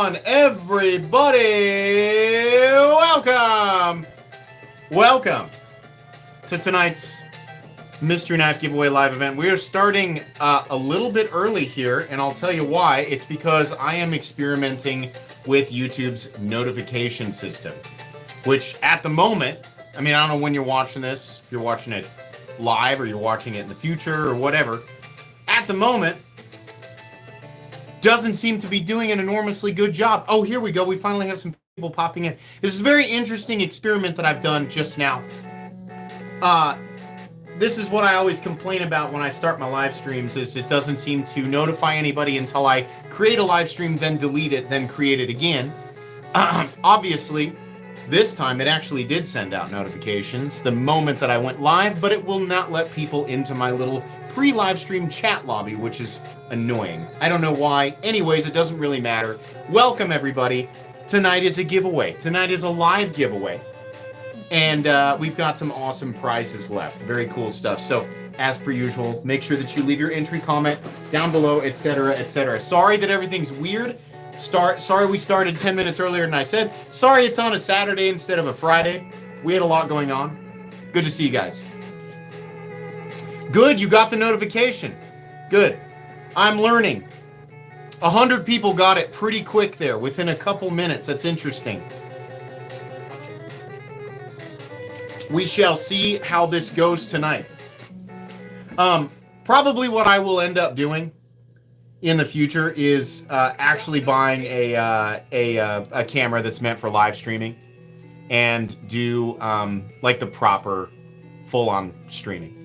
on, everybody? Welcome to tonight's Mystery Knife Giveaway live event. We are starting a little bit early here, and I'll tell you why. It's because I am experimenting with YouTube's notification system, which at the moment, I mean, I don't know when you're watching this, if you're watching it live or you're watching it in the future or whatever. At the moment, doesn't seem to be doing an enormously good job. Oh, here we go. We finally have some people popping in. This is a very interesting experiment that I've done just now. This is what I always complain about when I start my live streams, is it doesn't seem to notify anybody until I create a live stream, then delete it, then create it again. Obviously, this time it actually did send out notifications the moment that I went live, but it will not let people into my little pre-live stream chat lobby, which is annoying. I don't know why. Anyways, it doesn't really matter. Welcome, everybody. Tonight is a giveaway. Tonight is a live giveaway. And we've got some awesome prizes left. Very cool stuff. So, as per usual, make sure that you leave your entry comment down below, etc., etc. Sorry that everything's weird. Sorry we started 10 minutes earlier than I said. Sorry it's on a Saturday instead of a Friday. We had a lot going on. Good to see you guys. Good, you got the notification. Good. I'm learning. 100 people got it pretty quick there, within a couple minutes. That's interesting. We shall see how this goes tonight. Probably what I will end up doing in the future is actually buying a camera that's meant for live streaming and do like the proper full-on streaming.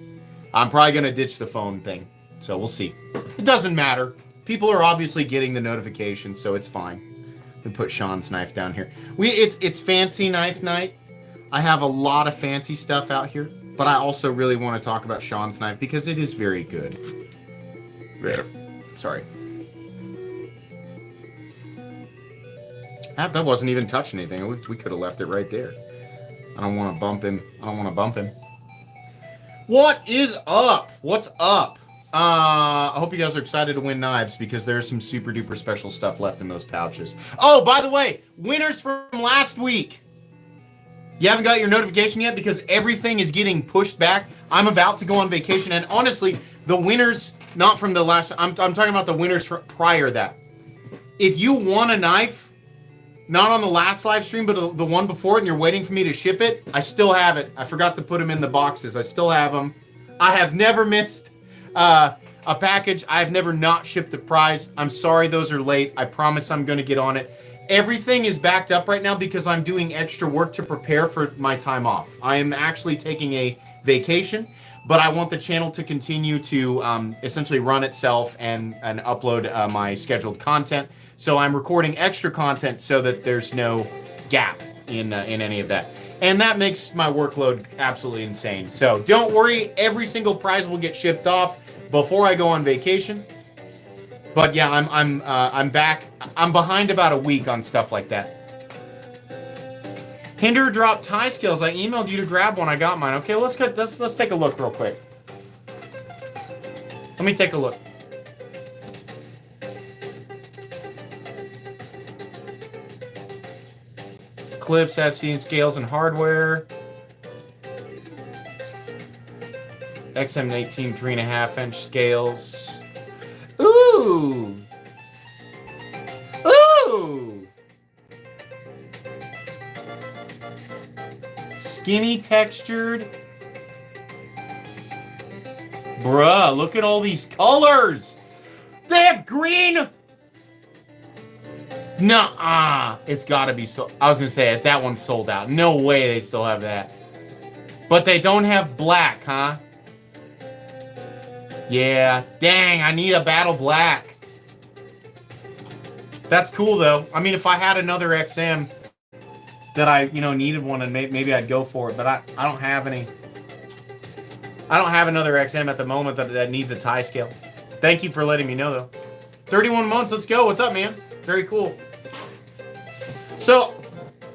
I'm probably going to ditch the phone thing, so we'll see. It doesn't matter. People are obviously getting the notification, so it's fine. We put Sean's knife down here. It's fancy knife night. I have a lot of fancy stuff out here, but I also really want to talk about Sean's knife because it is very good. Sorry. That wasn't even touching anything. We could have left it right there. I don't want to bump him. What is up? What's up? I hope you guys are excited to win knives because there's some super duper special stuff left in those pouches. Oh, by the way, winners from last week. You haven't got your notification yet because everything is getting pushed back. I'm about to go on vacation, and honestly, the winners, not from the last, I'm talking about the winners prior that. If you won a knife, not on the last live stream, but the one before it, and you're waiting for me to ship it, I still have it. I forgot to put them in the boxes. I still have them. I have never missed a package. I have never not shipped the prize. I'm sorry those are late. I promise I'm going to get on it. Everything is backed up right now because I'm doing extra work to prepare for my time off. I am actually taking a vacation, but I want the channel to continue to essentially run itself and upload my scheduled content. So I'm recording extra content so that there's no gap in any of that. And that makes my workload absolutely insane. So don't worry, every single prize will get shipped off before I go on vacation. But yeah, I'm back. I'm behind about a week on stuff like that. Hinder drop tie scales. I emailed you to grab one. I got mine. Okay, let's take a look real quick. Let me take a look. Clips, I've seen scales and hardware. XM18 3.5-inch scales. Ooh! Ooh! Skinny textured. Bruh, look at all these colors! They have green! Nuh-uh. It's gotta be sold. I was gonna say, if that one's sold out. No way they still have that. But they don't have black, huh? Yeah. Dang, I need a battle black. That's cool, though. I mean, if I had another XM that I, needed one, and maybe I'd go for it. But I don't have any. I don't have another XM at the moment that needs a tie scale. Thank you for letting me know, though. 31 months. Let's go. What's up, man? Very cool. So,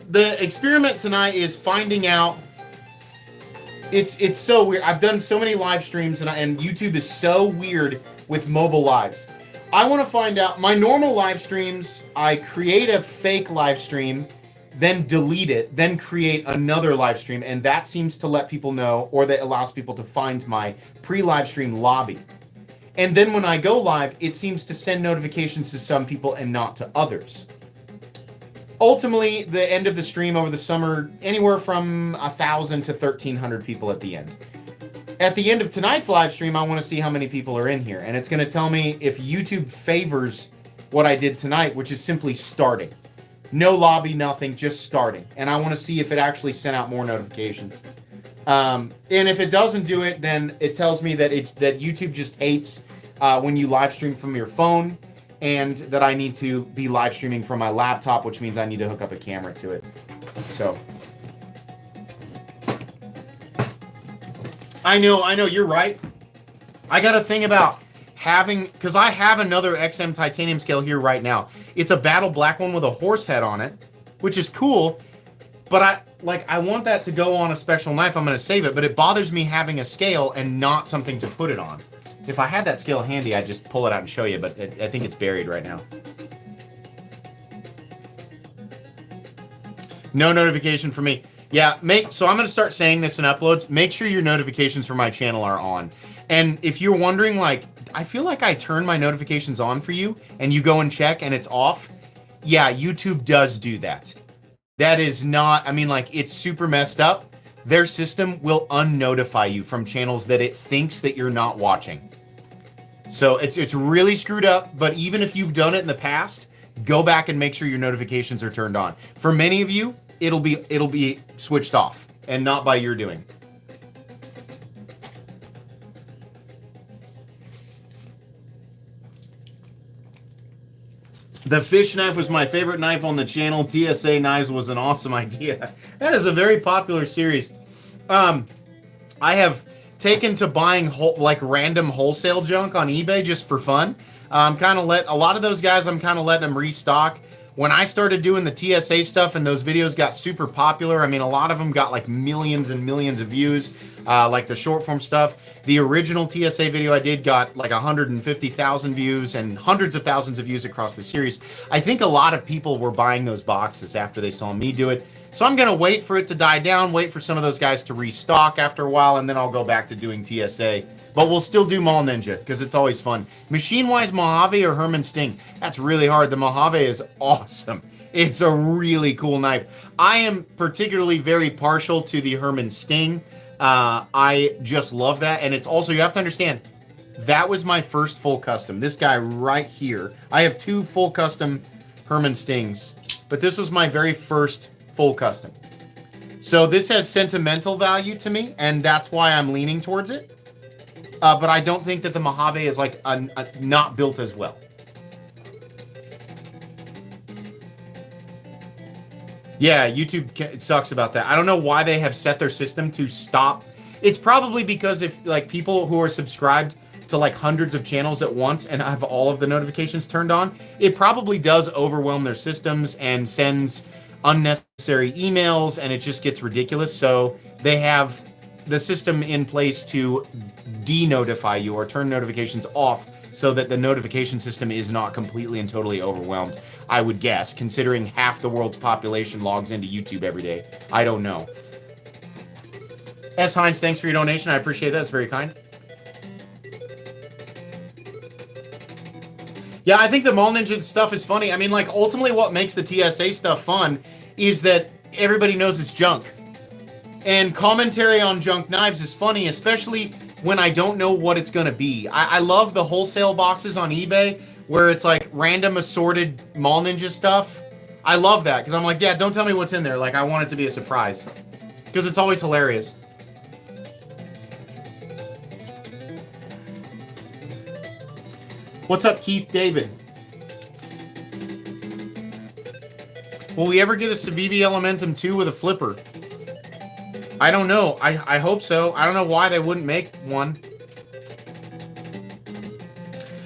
the experiment tonight is finding out. It's so weird. I've done so many live streams, and YouTube is so weird with mobile lives. I want to find out. My normal live streams, I create a fake live stream, then delete it, then create another live stream, and that seems to let people know, or that allows people to find my pre-live stream lobby. And then when I go live, it seems to send notifications to some people and not to others. Ultimately, the end of the stream over the summer, anywhere from 1,000 to 1,300 people at the end. At the end of tonight's live stream, I want to see how many people are in here. And it's going to tell me if YouTube favors what I did tonight, which is simply starting. No lobby, nothing, just starting. And I want to see if it actually sent out more notifications. And if it doesn't do it, then it tells me that that YouTube just hates when you live stream from your phone, and that I need to be live streaming from my laptop, which means I need to hook up a camera to it. So... I know, you're right. I got a thing about having, because I have another XM titanium scale here right now. It's a battle black one with a horse head on it, which is cool, but I want that to go on a special knife. I'm going to save it, but it bothers me having a scale and not something to put it on. If I had that scale handy, I'd just pull it out and show you, but I think it's buried right now. No notification for me. Yeah, so I'm going to start saying this in uploads. Make sure your notifications for my channel are on. And if you're wondering, like, I feel like I turn my notifications on for you, and you go and check, and it's off. Yeah, YouTube does do that. That is not, I mean, like, it's super messed up. Their system will unnotify you from channels that it thinks that you're not watching. So it's really screwed up, but even if you've done it in the past, go back and make sure your notifications are turned on. For many of you, it'll be switched off and not by your doing. The fish knife was my favorite knife on the channel. TSA knives was an awesome idea. That is a very popular series. I have taken to buying like random wholesale junk on eBay just for fun. A lot of those guys, I'm kind of letting them restock. When I started doing the TSA stuff and those videos got super popular, I mean, a lot of them got like millions and millions of views, like the short form stuff. The original TSA video I did got like 150,000 views and hundreds of thousands of views across the series. I think a lot of people were buying those boxes after they saw me do it. So I'm going to wait for it to die down, wait for some of those guys to restock after a while, and then I'll go back to doing TSA. But we'll still do Mall Ninja, because it's always fun. Machine-wise, Mojave or Herman Sting? That's really hard. The Mojave is awesome. It's a really cool knife. I am particularly very partial to the Herman Sting. I just love that. And it's also, you have to understand, that was my first full custom. This guy right here. I have 2 full custom Herman Stings, but this was my very first full custom. So this has sentimental value to me, and that's why I'm leaning towards it. But I don't think that the Mojave is like not built as well. Yeah, YouTube sucks about that. I don't know why they have set their system to stop. It's probably because if like people who are subscribed to like hundreds of channels at once and have all of the notifications turned on, it probably does overwhelm their systems and sends unnecessary emails, and it just gets ridiculous. So they have the system in place to de-notify you or turn notifications off so that the notification system is not completely and totally overwhelmed, I would guess, considering half the world's population logs into YouTube every day. I don't know. S. Hines, thanks for your donation. I appreciate that. It's very kind. Yeah, I think the Mall Ninja stuff is funny. I mean, like, ultimately what makes the TSA stuff fun is that everybody knows it's junk. And commentary on junk knives is funny, especially when I don't know what it's going to be. I love the wholesale boxes on eBay where it's like random assorted Mall Ninja stuff. I love that because I'm like, yeah, don't tell me what's in there. Like, I want it to be a surprise because it's always hilarious. What's up, Keith David? Will we ever get a Civivi Elementum 2 with a flipper? I don't know. I hope so. I don't know why they wouldn't make one.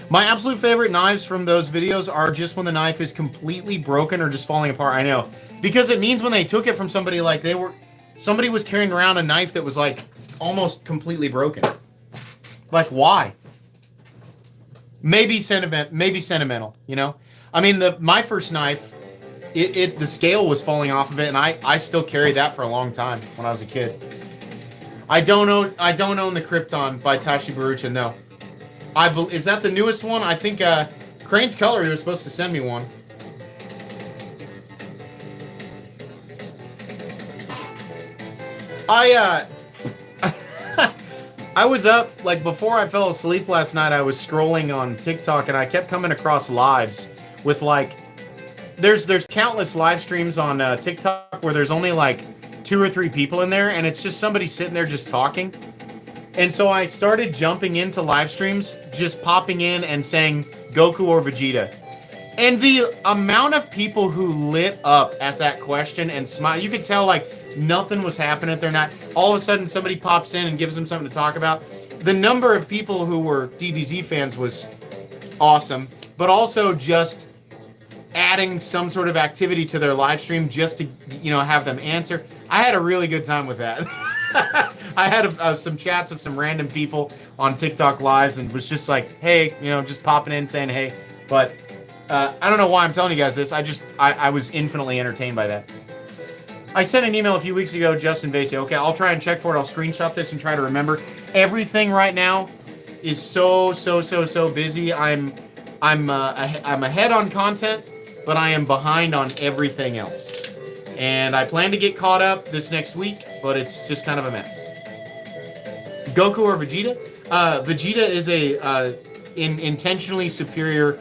My absolute favorite knives from those videos are just when the knife is completely broken or just falling apart. I know. Because it means when they took it from somebody, like somebody was carrying around a knife that was like almost completely broken. Like, why? maybe sentimental, you know? I mean, my first knife, the scale was falling off of it, and I still carried that for a long time when I was a kid. I don't own the Krypton by Tashi Barucha, no. Is that the newest one? I think Crane's Color, he was supposed to send me one. I was up, like, before I fell asleep last night, I was scrolling on TikTok, and I kept coming across lives with, like, there's countless live streams on TikTok where there's only, like, 2 or 3 people in there, and it's just somebody sitting there just talking. And so I started jumping into live streams, just popping in and saying Goku or Vegeta. And the amount of people who lit up at that question and smile, you could tell, like, nothing was happening. They're not. All of a sudden, somebody pops in and gives them something to talk about. The number of people who were DBZ fans was awesome, but also just adding some sort of activity to their live stream just to, you know, have them answer. I had a really good time with that. I had some chats with some random people on TikTok lives and was just like, hey, you know, just popping in saying hey. But I don't know why I'm telling you guys this. I was infinitely entertained by that. I sent an email a few weeks ago, Justin Vasey. Okay, I'll try and check for it. I'll screenshot this and try to remember. Everything right now is so busy. I'm ahead on content, but I am behind on everything else. And I plan to get caught up this next week, but it's just kind of a mess. Goku or Vegeta? Vegeta is a intentionally superior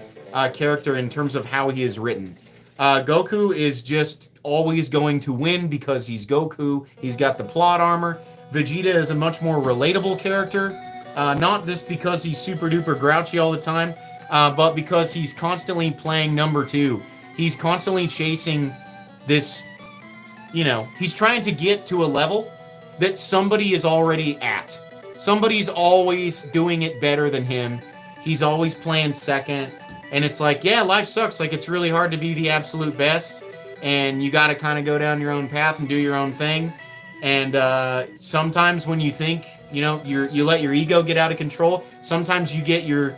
character in terms of how he is written. Goku is just always going to win because he's Goku. He's got the plot armor. Vegeta is a much more relatable character. Not just because he's super duper grouchy all the time, but because he's constantly playing number 2. He's constantly chasing this, you know, he's trying to get to a level that somebody is already at. Somebody's always doing it better than him. He's always playing second. And it's like, yeah, life sucks. Like, it's really hard to be the absolute best. And you got to kind of go down your own path and do your own thing. And sometimes when you think, you know, you let your ego get out of control, sometimes you get you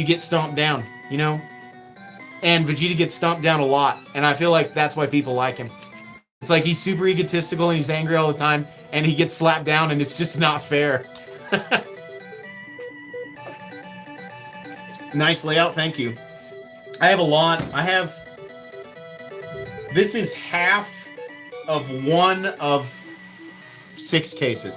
get stomped down, you know? And Vegeta gets stomped down a lot. And I feel like that's why people like him. It's like he's super egotistical and he's angry all the time. And he gets slapped down and it's just not fair. Nice layout, thank you. I have a lot. This is half of one of 6 cases.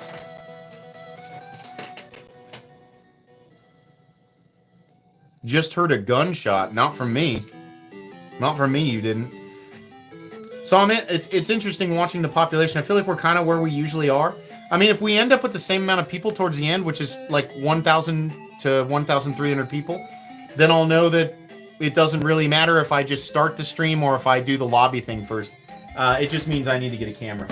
Just heard a gunshot. Not from me. Not from me, you didn't. So it's interesting watching the population. I feel like we're kind of where we usually are. I mean, if we end up with the same amount of people towards the end, which is like 1,000 to 1,300 people, then I'll know that it doesn't really matter if I just start the stream or if I do the lobby thing first. It just means I need to get a camera.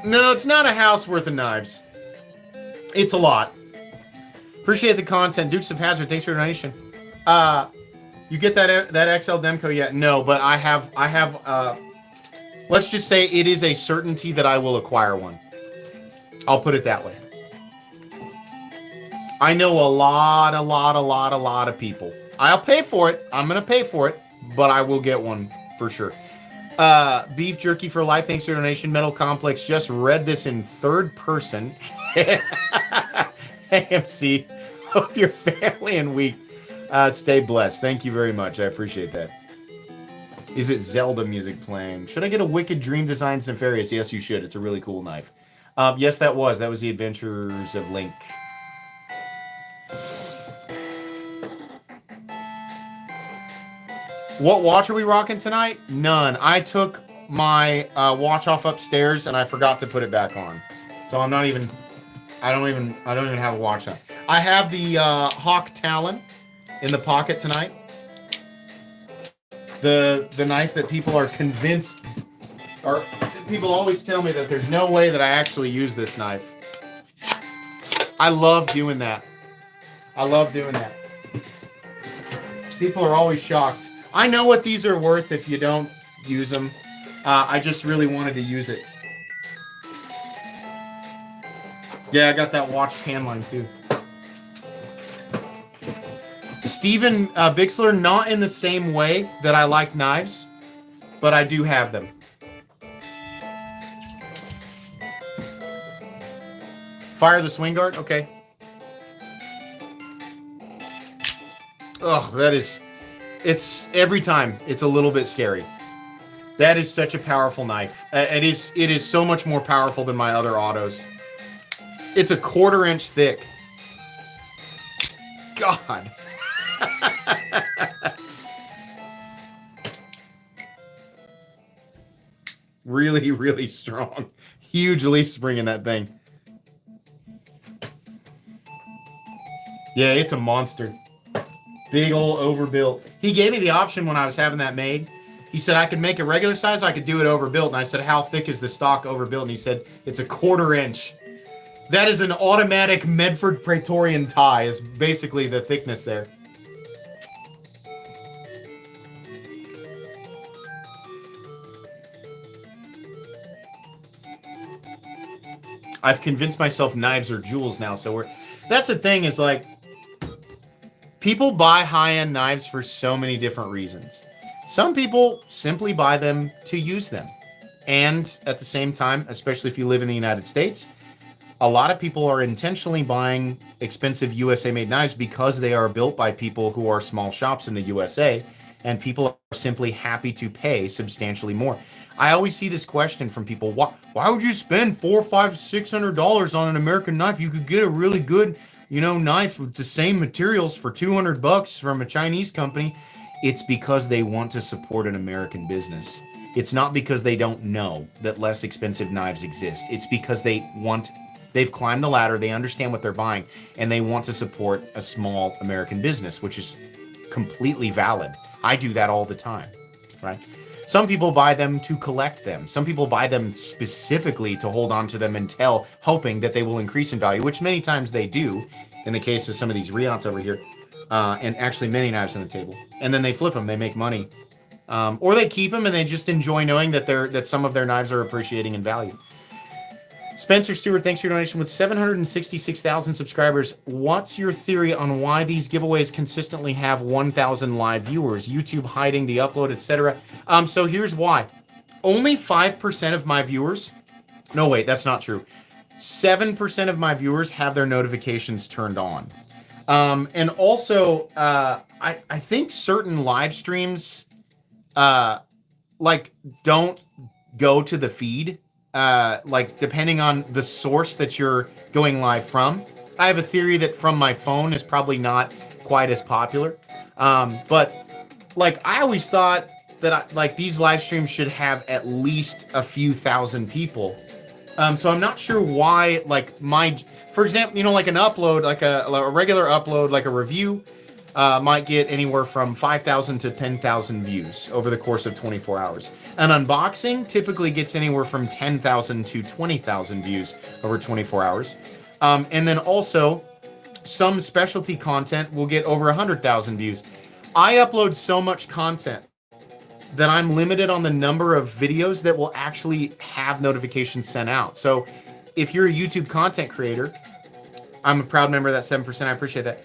No, it's not a house worth of knives. It's a lot. Appreciate the content. Dukes of Hazzard, thanks for your donation. You get that XL Demco yet? No, but I have let's just say it is a certainty that I will acquire one. I'll put it that way. I know a lot of people. I'll pay for it. I'm going to pay for it, but I will get one for sure. Beef Jerky for Life, thanks for your donation. Metal Complex, just read this in third person. AMC, hope your family and week stay blessed. Thank you very much. I appreciate that. Is it Zelda music playing? Should I get a Wicked Dream Designs Nefarious? Yes, you should. It's a really cool knife. Yes, that was the Adventures of Link. What watch are we rocking tonight? None. I took my watch off upstairs and I forgot to put it back on. So I don't even have a watch on. I have the Hawk Talon in the pocket tonight. The knife that people are convinced, or people always tell me that there's no way that I actually use this knife. I love doing that. People are always shocked. I know what these are worth if you don't use them. I just really wanted to use it. Yeah, I got that watched hand line too. Steven Bixler, not in the same way that I like knives, but I do have them. Fire the swing guard? Okay. Oh, that is... It's... Every time, it's a little bit scary. That is such a powerful knife. It is so much more powerful than my other autos. It's a 1/4 inch thick. God. Really, really strong. Huge leaf spring in that thing. Yeah, it's a monster. Big old overbuilt. He gave me the option when I was having that made. He said I could make it regular size, I could do it overbuilt. And I said, how thick is the stock overbuilt? And he said, it's a 1/4 inch. That is an automatic Medford Praetorian tie, is basically the thickness there. I've convinced myself knives are jewels now, so that's the thing, is like, people buy high-end knives for so many different reasons. Some people simply buy them to use them. And at the same time, especially if you live in the United States, a lot of people are intentionally buying expensive USA-made knives because they are built by people who are small shops in the USA, and people are simply happy to pay substantially more. I always see this question from people, why would you spend $400, $500, $600 on an American knife? You could get a really good, knife with the same materials for $200 from a Chinese company. It's because they want to support an American business. It's not because they don't know that less expensive knives exist. It's because they've climbed the ladder, they understand what they're buying, and they want to support a small American business, which is completely valid. I do that all the time, right? Some people buy them to collect them. Some people buy them specifically to hold on to them until hoping that they will increase in value, which many times they do, in the case of some of these Riots over here, and actually many knives on the table. And then they flip them, they make money. Or they keep them and they just enjoy knowing that some of their knives are appreciating in value. Spencer Stewart, thanks for your donation with 766,000 subscribers. What's your theory on why these giveaways consistently have 1,000 live viewers? YouTube hiding the upload, etc. So here's why. Only 5% of my viewers... No, wait, that's not true. 7% of my viewers have their notifications turned on. And also, I think certain live streams, don't go to the feed. Depending on the source that you're going live from. I have a theory that from my phone is probably not quite as popular. But I always thought that these live streams should have at least a few thousand people. So I'm not sure why, for example, an upload, a regular upload, like a review, might get anywhere from 5,000 to 10,000 views over the course of 24 hours. An unboxing typically gets anywhere from 10,000 to 20,000 views over 24 hours. And then also, some specialty content will get over 100,000 views. I upload so much content that I'm limited on the number of videos that will actually have notifications sent out. So if you're a YouTube content creator, I'm a proud member of that 7%, I appreciate that.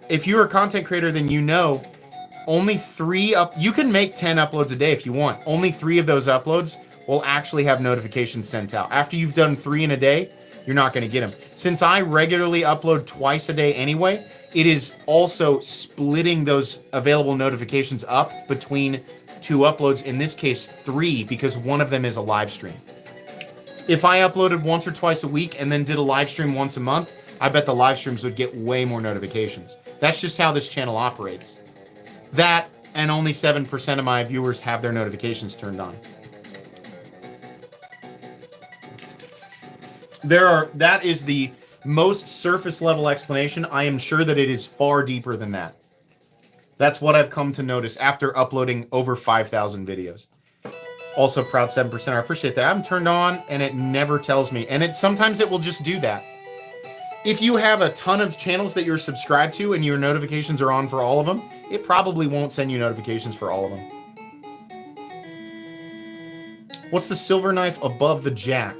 If you're a content creator, then only 3 you can make 10 uploads a day if you want. Only 3 of those uploads will actually have notifications sent out. After you've done 3 in a day, you're not going to get them. Since I regularly upload twice a day anyway, it is also splitting those available notifications up between 2 uploads, in this case 3, because one of them is a live stream. If I uploaded once or twice a week and then did a live stream once a month, I bet the live streams would get way more notifications. That's just how this channel operates. That, and only 7% of my viewers have their notifications turned on. That is the most surface level explanation. I am sure that it is far deeper than that. That's what I've come to notice after uploading over 5,000 videos. Also, proud 7%. I appreciate that. I'm turned on and it never tells me. And sometimes it will just do that. If you have a ton of channels that you're subscribed to and your notifications are on for all of them, it probably won't send you notifications for all of them. What's the silver knife above the jack?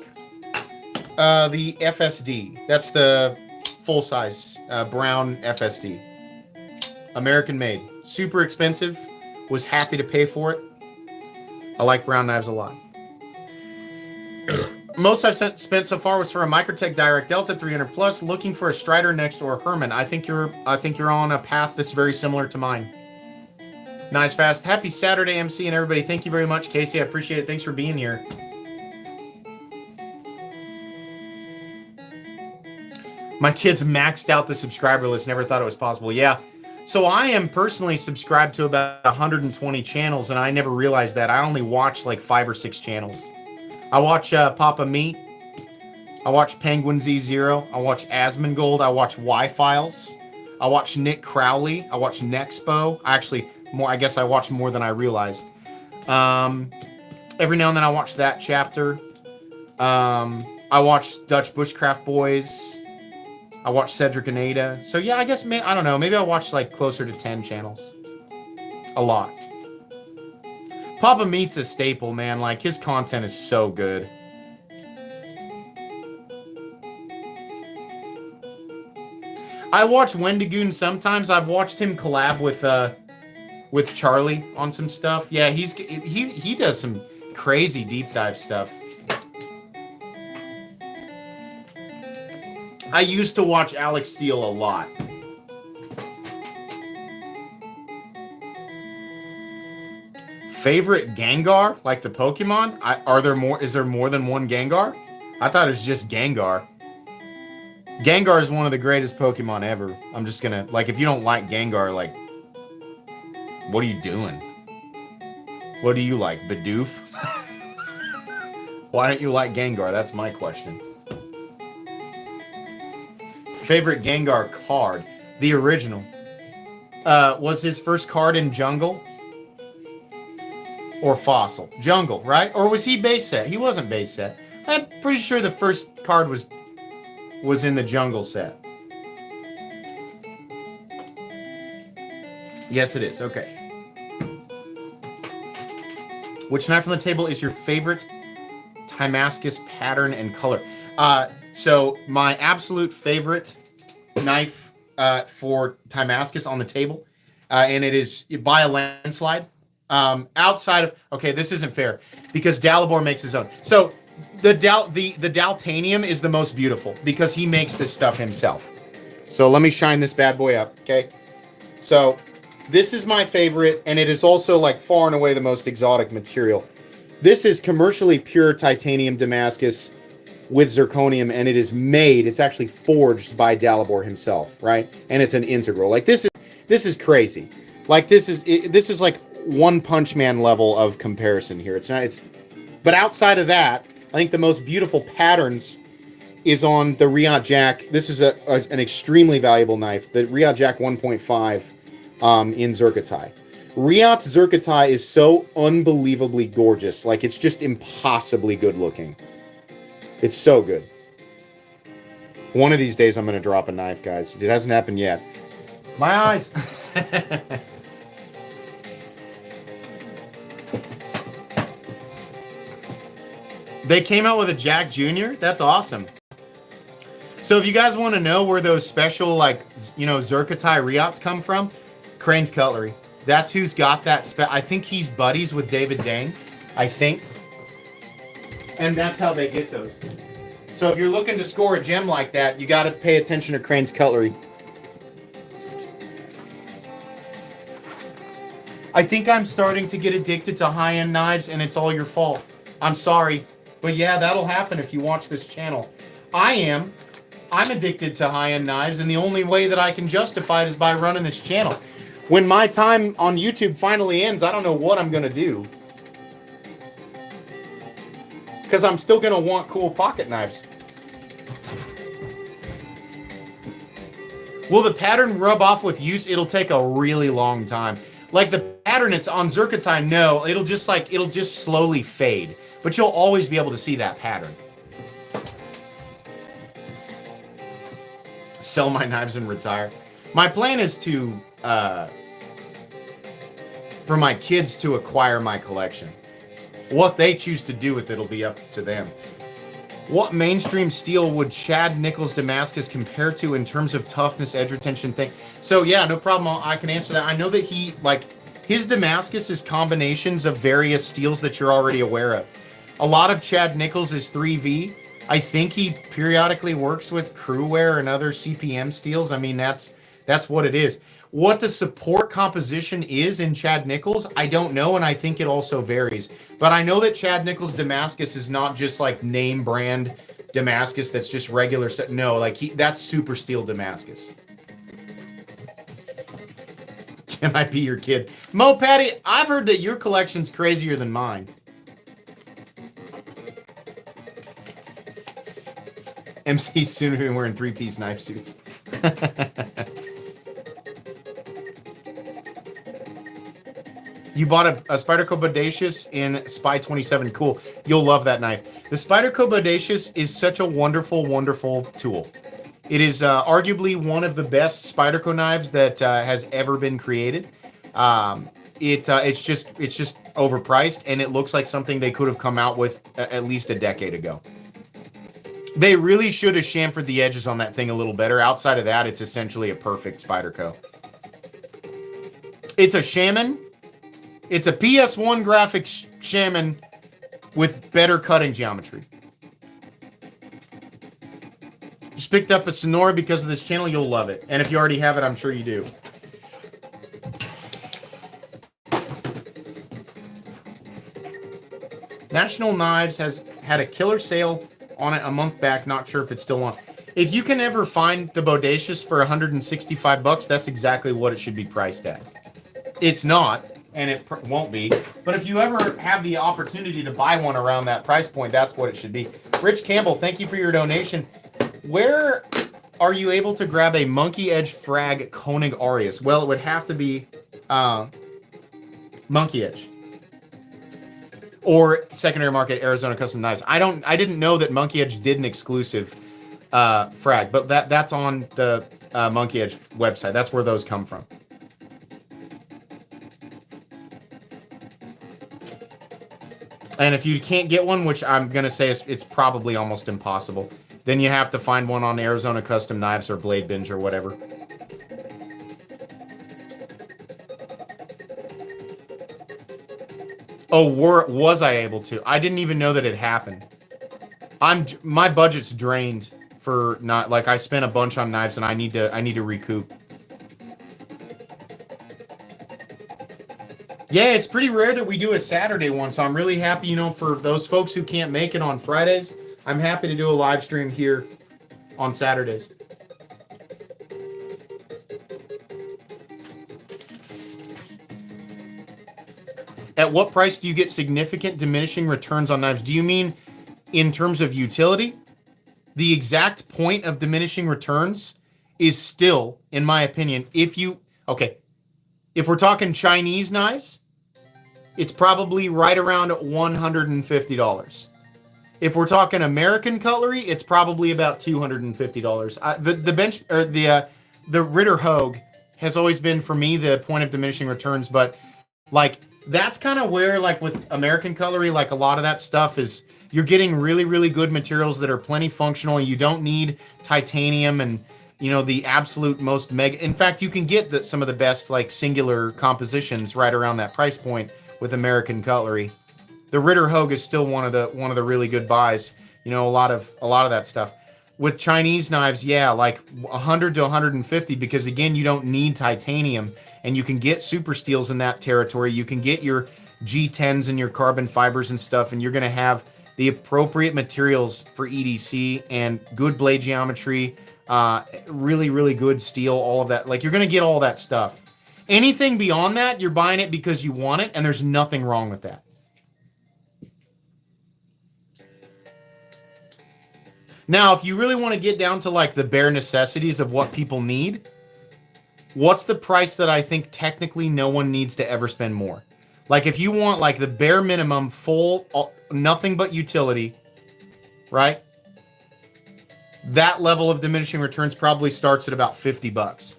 The FSD. That's the full-size brown FSD. American made. Super expensive. Was happy to pay for it. I like brown knives a lot. Most I've spent so far was for a Microtech Direct Delta 300 Plus, looking for a Strider next or a Herman. I think you're on a path that's very similar to mine. Nice fast. Happy Saturday, MC, and everybody. Thank you very much, Casey. I appreciate it. Thanks for being here. My kids maxed out the subscriber list. Never thought it was possible. Yeah. So I am personally subscribed to about 120 channels, and I never realized that. I only watch like 5 or 6 channels. I watch Papa Meat. I watch Penguin Z0. I watch Asmongold. I watch Y-Files. I watch Nick Crowley. I watch Nexpo. I guess I watch more than I realized. Every now and then I watch That Chapter. I watch Dutch Bushcraft Boys. I watch Cedric and Ada. So yeah, I guess, I don't know. Maybe I watch like closer to 10 channels. A lot. Papa Meat's a staple, man. Like, his content is so good. I watch Wendigoon sometimes. I've watched him collab with Charlie on some stuff. Yeah, he does some crazy deep dive stuff. I used to watch Alex Steele a lot. Favorite Gengar, like the Pokemon? Is there more than one Gengar? I thought it was just Gengar. Gengar is one of the greatest Pokemon ever. I'm just gonna, like, if you don't like Gengar, like, what are you doing? What do you like, Bidoof? Why don't you like Gengar? That's my question. Favorite Gengar card? The original. Was his first card in Jungle? Or Fossil? Jungle, right? Or was he base set? He wasn't base set. I'm pretty sure the first card was in the Jungle set. Yes, it is. Okay. Which knife on the table is your favorite Timascus pattern and color? So my absolute favorite knife for Timascus on the table, and it is by a landslide. Outside of, okay, this isn't fair because Dalibor makes his own. So the Daltanium is the most beautiful because he makes this stuff himself. So let me shine this bad boy up, okay? So this is my favorite, and it is also like far and away the most exotic material. This is commercially pure titanium Damascus with zirconium, and it is made, it's actually forged by Dalibor himself, right? And it's an integral. Like, this is crazy. Like, this is like One Punch Man level of comparison here. But outside of that, I think the most beautiful patterns is on the Riot Jack. This is an extremely valuable knife, the Riot Jack 1.5 in Zerkatai. Riot's Zerkatai is so unbelievably gorgeous. Like, it's just impossibly good looking. It's so good. One of these days I'm going to drop a knife, guys. It hasn't happened yet. My eyes! They came out with a Jack Jr.? That's awesome. So if you guys want to know where those special, like, you know, Zerkatai Riots come from, Crane's Cutlery. That's who's got that I think he's buddies with David Dang. I think. And that's how they get those. So if you're looking to score a gem like that, you got to pay attention to Crane's Cutlery. I think I'm starting to get addicted to high-end knives, and it's all your fault. I'm sorry. But yeah, that'll happen if you watch this channel. I'm addicted to high-end knives, and the only way that I can justify it is by running this channel. When my time on YouTube finally ends, I don't know what I'm going to do. Because I'm still going to want cool pocket knives. Will the pattern rub off with use? It'll take a really long time. Like the pattern it's on Zerkatai, no, it'll just slowly fade. But you'll always be able to see that pattern. Sell my knives and retire. My plan is to, for my kids to acquire my collection. What they choose to do with it will be up to them. What mainstream steel would Chad Nichols Damascus compare to in terms of toughness, edge retention thing? So yeah, no problem. I can answer that. I know that he, like, his Damascus is combinations of various steels that you're already aware of. A lot of Chad Nichols is 3V. I think he periodically works with Crewware and other CPM steels. I mean, that's what it is. What the support composition is in Chad Nichols, I don't know, and I think it also varies. But I know that Chad Nichols Damascus is not just like name brand Damascus that's just regular stuff. No, like that's super steel Damascus. Can I be your kid? Mo Patty, I've heard that your collection's crazier than mine. MC soon be wearing 3-piece knife suits. You bought a Spyderco Bodacious in Spy 27. Cool. You'll love that knife. The Spyderco Bodacious is such a wonderful, wonderful tool. It is arguably one of the best Spyderco knives that has ever been created. It's just overpriced, and it looks like something they could have come out with at least a decade ago. They really should have chamfered the edges on that thing a little better. Outside of that, it's essentially a perfect Spyderco. It's a Shaman. It's a PS1 graphics Shaman with better cutting geometry. Just picked up a Sonora because of this channel. You'll love it. And if you already have it, I'm sure you do. National Knives has had a killer sale on it a month back. Not sure if it's still on. If you can ever find the Bodacious for $165, that's exactly what it should be priced at. It's not. And it won't be. But if you ever have the opportunity to buy one around that price point, that's what it should be. Rich Campbell, thank you for your donation. Where are you able to grab a Monkey Edge Frag Koenig Arias? Well, it would have to be Monkey Edge. Or secondary market Arizona Custom Knives. I didn't know that Monkey Edge did an exclusive frag, but that's on the Monkey Edge website. That's where those come from. And if you can't get one, which I'm going to say it's probably almost impossible, then you have to find one on Arizona Custom Knives or Blade Binge or whatever. Oh, was I able to? I didn't even know that it happened. My budget's drained for not, like, I spent a bunch on knives and I need to recoup. Yeah, it's pretty rare that we do a Saturday one, so I'm really happy, you know, for those folks who can't make it on Fridays. I'm happy to do a live stream here on Saturdays. At what price do you get significant diminishing returns on knives? Do you mean in terms of utility? The exact point of diminishing returns is still, in my opinion, if we're talking Chinese knives, it's probably right around $150. If we're talking American cutlery, it's probably about $250. The bench or the Ritter Hogue has always been for me the point of diminishing returns, but like that's kind of where, like with American cutlery, like a lot of that stuff is you're getting really, really good materials that are plenty functional. You don't need titanium and, you know, the absolute most mega. In fact, you can get some of the best like singular compositions right around that price point with American cutlery. The Ritter Hogue is still one of the really good buys. You know, a lot of that stuff. With Chinese knives, yeah, like 100 to 150, because again, you don't need titanium, and you can get super steels in that territory. You can get your G10s and your carbon fibers and stuff, and you're going to have the appropriate materials for EDC and good blade geometry, really, really good steel, all of that. Like, you're going to get all that stuff. Anything beyond that, you're buying it because you want it, and there's nothing wrong with that. Now, if you really want to get down to like the bare necessities of what people need, what's the price that I think technically no one needs to ever spend more? Like if you want like the bare minimum, full, nothing but utility, right? That level of diminishing returns probably starts at about $50.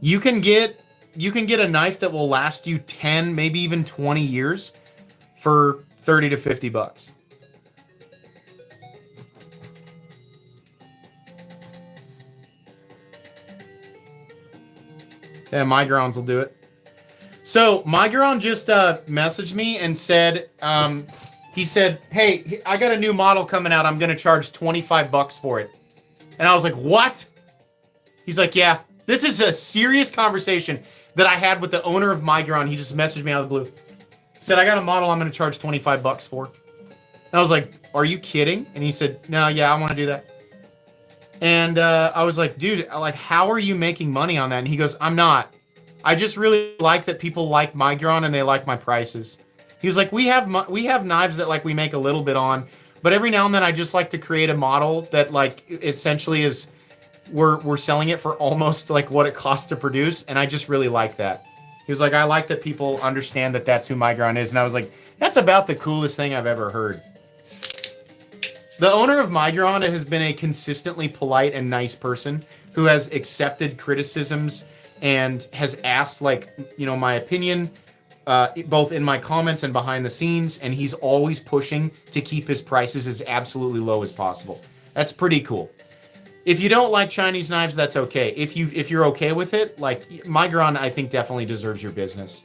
You can get a knife that will last you 10, maybe even 20 years for $30 to $50. Yeah, Migrons will do it. So Migron just messaged me and said, he said, hey, I got a new model coming out. I'm going to charge $25 for it. And I was like, what? He's like, yeah, this is a serious conversation that I had with the owner of Migron. He just messaged me out of the blue. Said, I got a model I'm going to charge $25 for. And I was like, are you kidding? And he said, no, yeah, I want to do that. And I was like, dude, like, how are you making money on that? And he goes, I'm not. I just really like that people like Migron and they like my prices. He was like, we have knives that like we make a little bit on, but every now and then I just like to create a model that like essentially is we're selling it for almost like what it costs to produce, and I just really like that. He was like, I like that people understand that that's who Migron is, and I was like, that's about the coolest thing I've ever heard. The owner of Migron has been a consistently polite and nice person who has accepted criticisms and has asked, like, you know, my opinion, both in my comments and behind the scenes, and he's always pushing to keep his prices as absolutely low as possible. That's pretty cool. If you don't like Chinese knives, that's okay. If you're okay with it, like, Migron, I think, definitely deserves your business.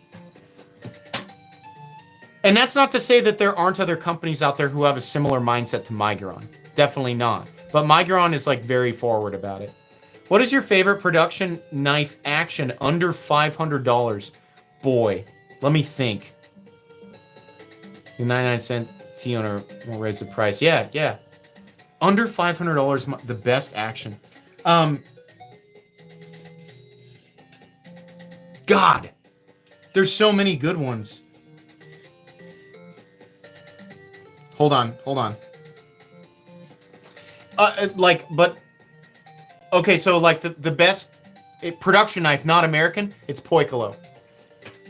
And that's not to say that there aren't other companies out there who have a similar mindset to Migron. Definitely not. But Migron is, like, very forward about it. What is your favorite production knife action under $500? Boy, let me think. The 99-cent T-owner will raise the price. Yeah. Under $500, the best action. God, there's so many good ones. Hold on. Okay, so like the best production knife, not American, it's Poicolo.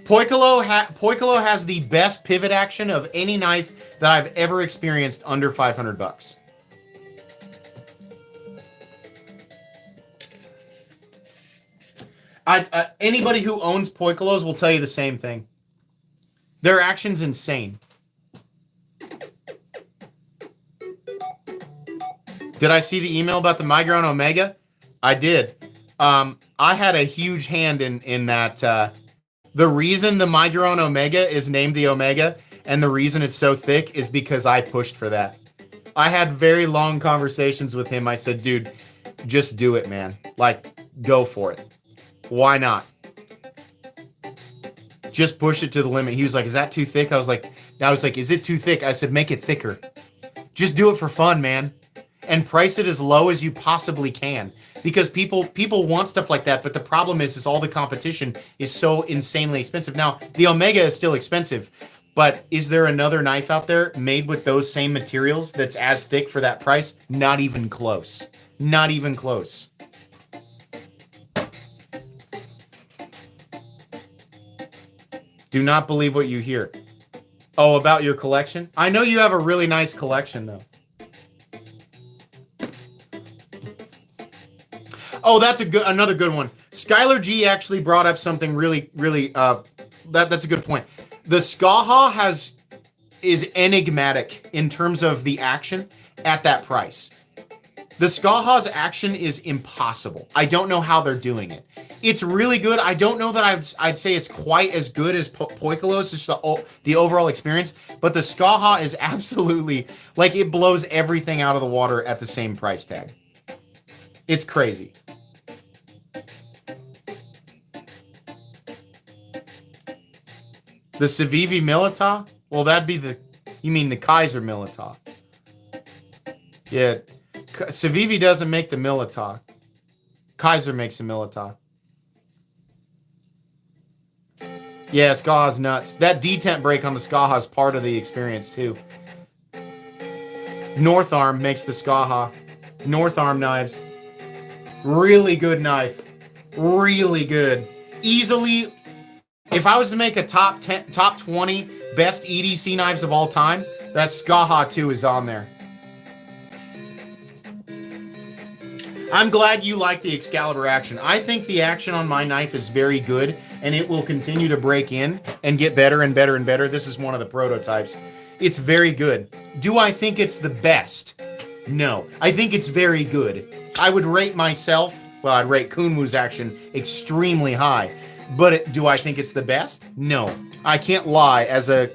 Poicolo has the best pivot action of any knife that I've ever experienced under $500. Anybody who owns Poicolos will tell you the same thing. Their action's insane. Did I see the email about the Migron Omega? I did. I had a huge hand in that. The reason the Migron Omega is named the Omega and the reason it's so thick is because I pushed for that. I had very long conversations with him. I said, dude, just do it, man. Like, go for it. Why not? Just push it to the limit. He was like, is that too thick? I was like, is it too thick? I said, make it thicker. Just do it for fun, man. And price it as low as you possibly can. Because people want stuff like that, but the problem is all the competition is so insanely expensive. Now, the Omega is still expensive, but is there another knife out there made with those same materials that's as thick for that price? Not even close. Not even close. Do not believe what you hear. Oh, about your collection? I know you have a really nice collection, though. Oh, that's another good one. Skylar G actually brought up something really, that's a good point. The Skaha is enigmatic in terms of the action at that price. The Skaha's action is impossible. I don't know how they're doing it. It's really good. I don't know that I'd say it's quite as good as Poicolo's, just the overall experience, but the Skaha is absolutely, like, it blows everything out of the water at the same price tag. It's crazy. The Civivi Milita? Well, that'd be you mean the Kaiser Milita. Yeah, Civivi doesn't make the Milita. Kaiser makes the Milita. Yeah, Skaha's nuts. That detent break on the Skaha is part of the experience, too. North Arm makes the Skaha. North Arm knives. Really good knife. Really good. Easily, if I was to make a top 20 best EDC knives of all time, that Skaha 2 is on there. I'm glad you like the Excalibur action. I think the action on my knife is very good, and it will continue to break in and get better and better and better. This is one of the prototypes. It's very good. Do I think it's the best? No. I think it's very good. I would rate myself well, I'd rate Kunwu's action extremely high. But do I think it's the best? No. I can't lie as a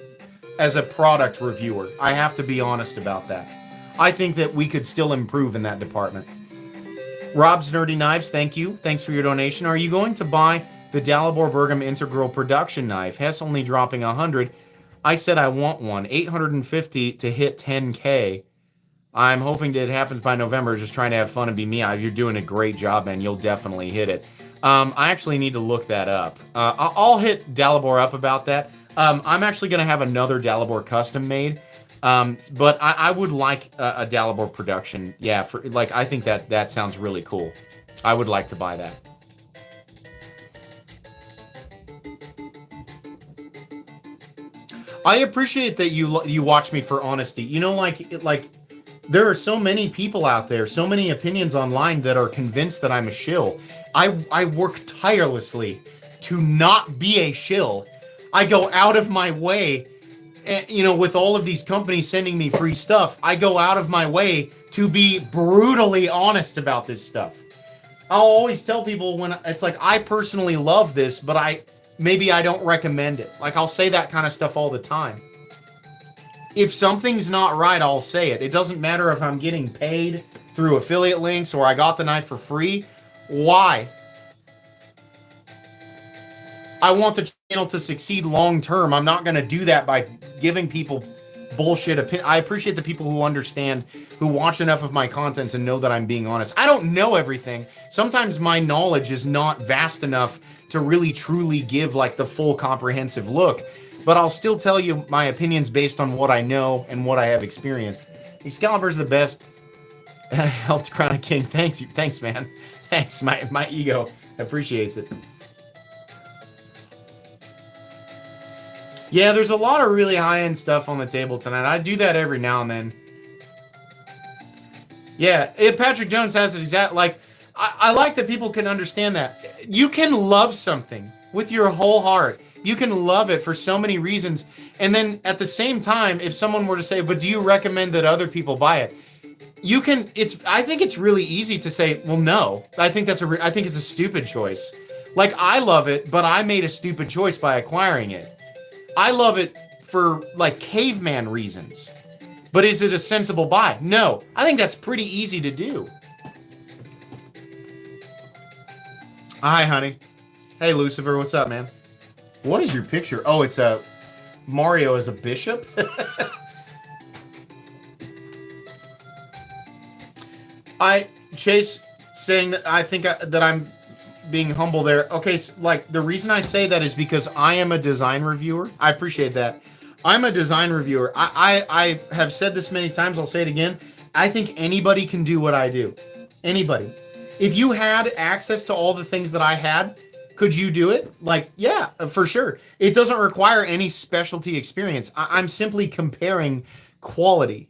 product reviewer. I have to be honest about that. I think that we could still improve in that department. Rob's Nerdy Knives, thank you. Thanks for your donation. Are you going to buy the Dalibor Bergam Integral Production Knife? Hess only dropping 100. I said I want one. 850 to hit 10K. I'm hoping that it happens by November. Just trying to have fun and be me. You're doing a great job, man. You'll definitely hit it. I actually need to look that up. I'll hit Dalibor up about that. I'm actually going to have another Dalibor custom made. But I would like a Dalibor production. Yeah, I think that sounds really cool. I would like to buy that. I appreciate that you watch me for honesty. You know, like there are so many people out there, so many opinions online that are convinced that I'm a shill. I work tirelessly to not be a shill. I go out of my way, you know, with all of these companies sending me free stuff, I go out of my way to be brutally honest about this stuff. I'll always tell people when it's like, I personally love this, but maybe I don't recommend it. Like, I'll say that kind of stuff all the time. If something's not right, I'll say it. It doesn't matter if I'm getting paid through affiliate links or I got the knife for free. Why? I want the channel to succeed long term. I'm not going to do that by giving people bullshit. I appreciate the people who understand, who watch enough of my content to know that I'm being honest. I don't know everything. Sometimes my knowledge is not vast enough to really truly give like the full comprehensive look, but I'll still tell you my opinions based on what I know and what I have experienced. Excalibur's the best. Helped crown a king. Thanks, man. Thanks. My ego appreciates it. Yeah, there's a lot of really high-end stuff on the table tonight. I do that every now and then. Yeah, Patrick Jones has it exact. Like, I like that people can understand that. You can love something with your whole heart. You can love it for so many reasons. And then at the same time, if someone were to say, but do you recommend that other people buy it? You can, I think it's really easy to say, well, no. I think it's a stupid choice. Like, I love it, but I made a stupid choice by acquiring it. I love it for, like, caveman reasons. But is it a sensible buy? No. I think that's pretty easy to do. Hi, honey. Hey, Lucifer. What's up, man? What is your picture? Oh, it's Mario as a bishop? Chase saying that I think that I'm being humble there. Okay, so, like, the reason I say that is because I am a design reviewer. I appreciate that. I'm a design reviewer. I have said this many times. I'll say it again. I think anybody can do what I do. Anybody. If you had access to all the things that I had, could you do it? Like, yeah, for sure. It doesn't require any specialty experience. I'm simply comparing quality.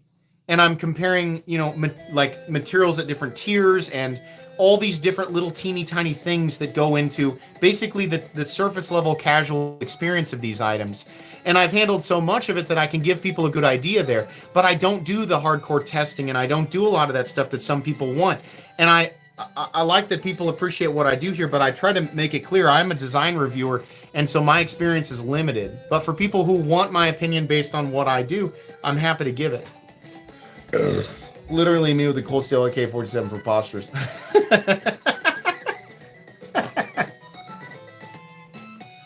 And I'm comparing, you know, like materials at different tiers and all these different little teeny tiny things that go into basically the surface level casual experience of these items. And I've handled so much of it that I can give people a good idea there. But I don't do the hardcore testing and I don't do a lot of that stuff that some people want. And I like that people appreciate what I do here, but I try to make it clear I'm a design reviewer, and so my experience is limited. But for people who want my opinion based on what I do, I'm happy to give it. Literally me with the cold steel AK-47 preposterous.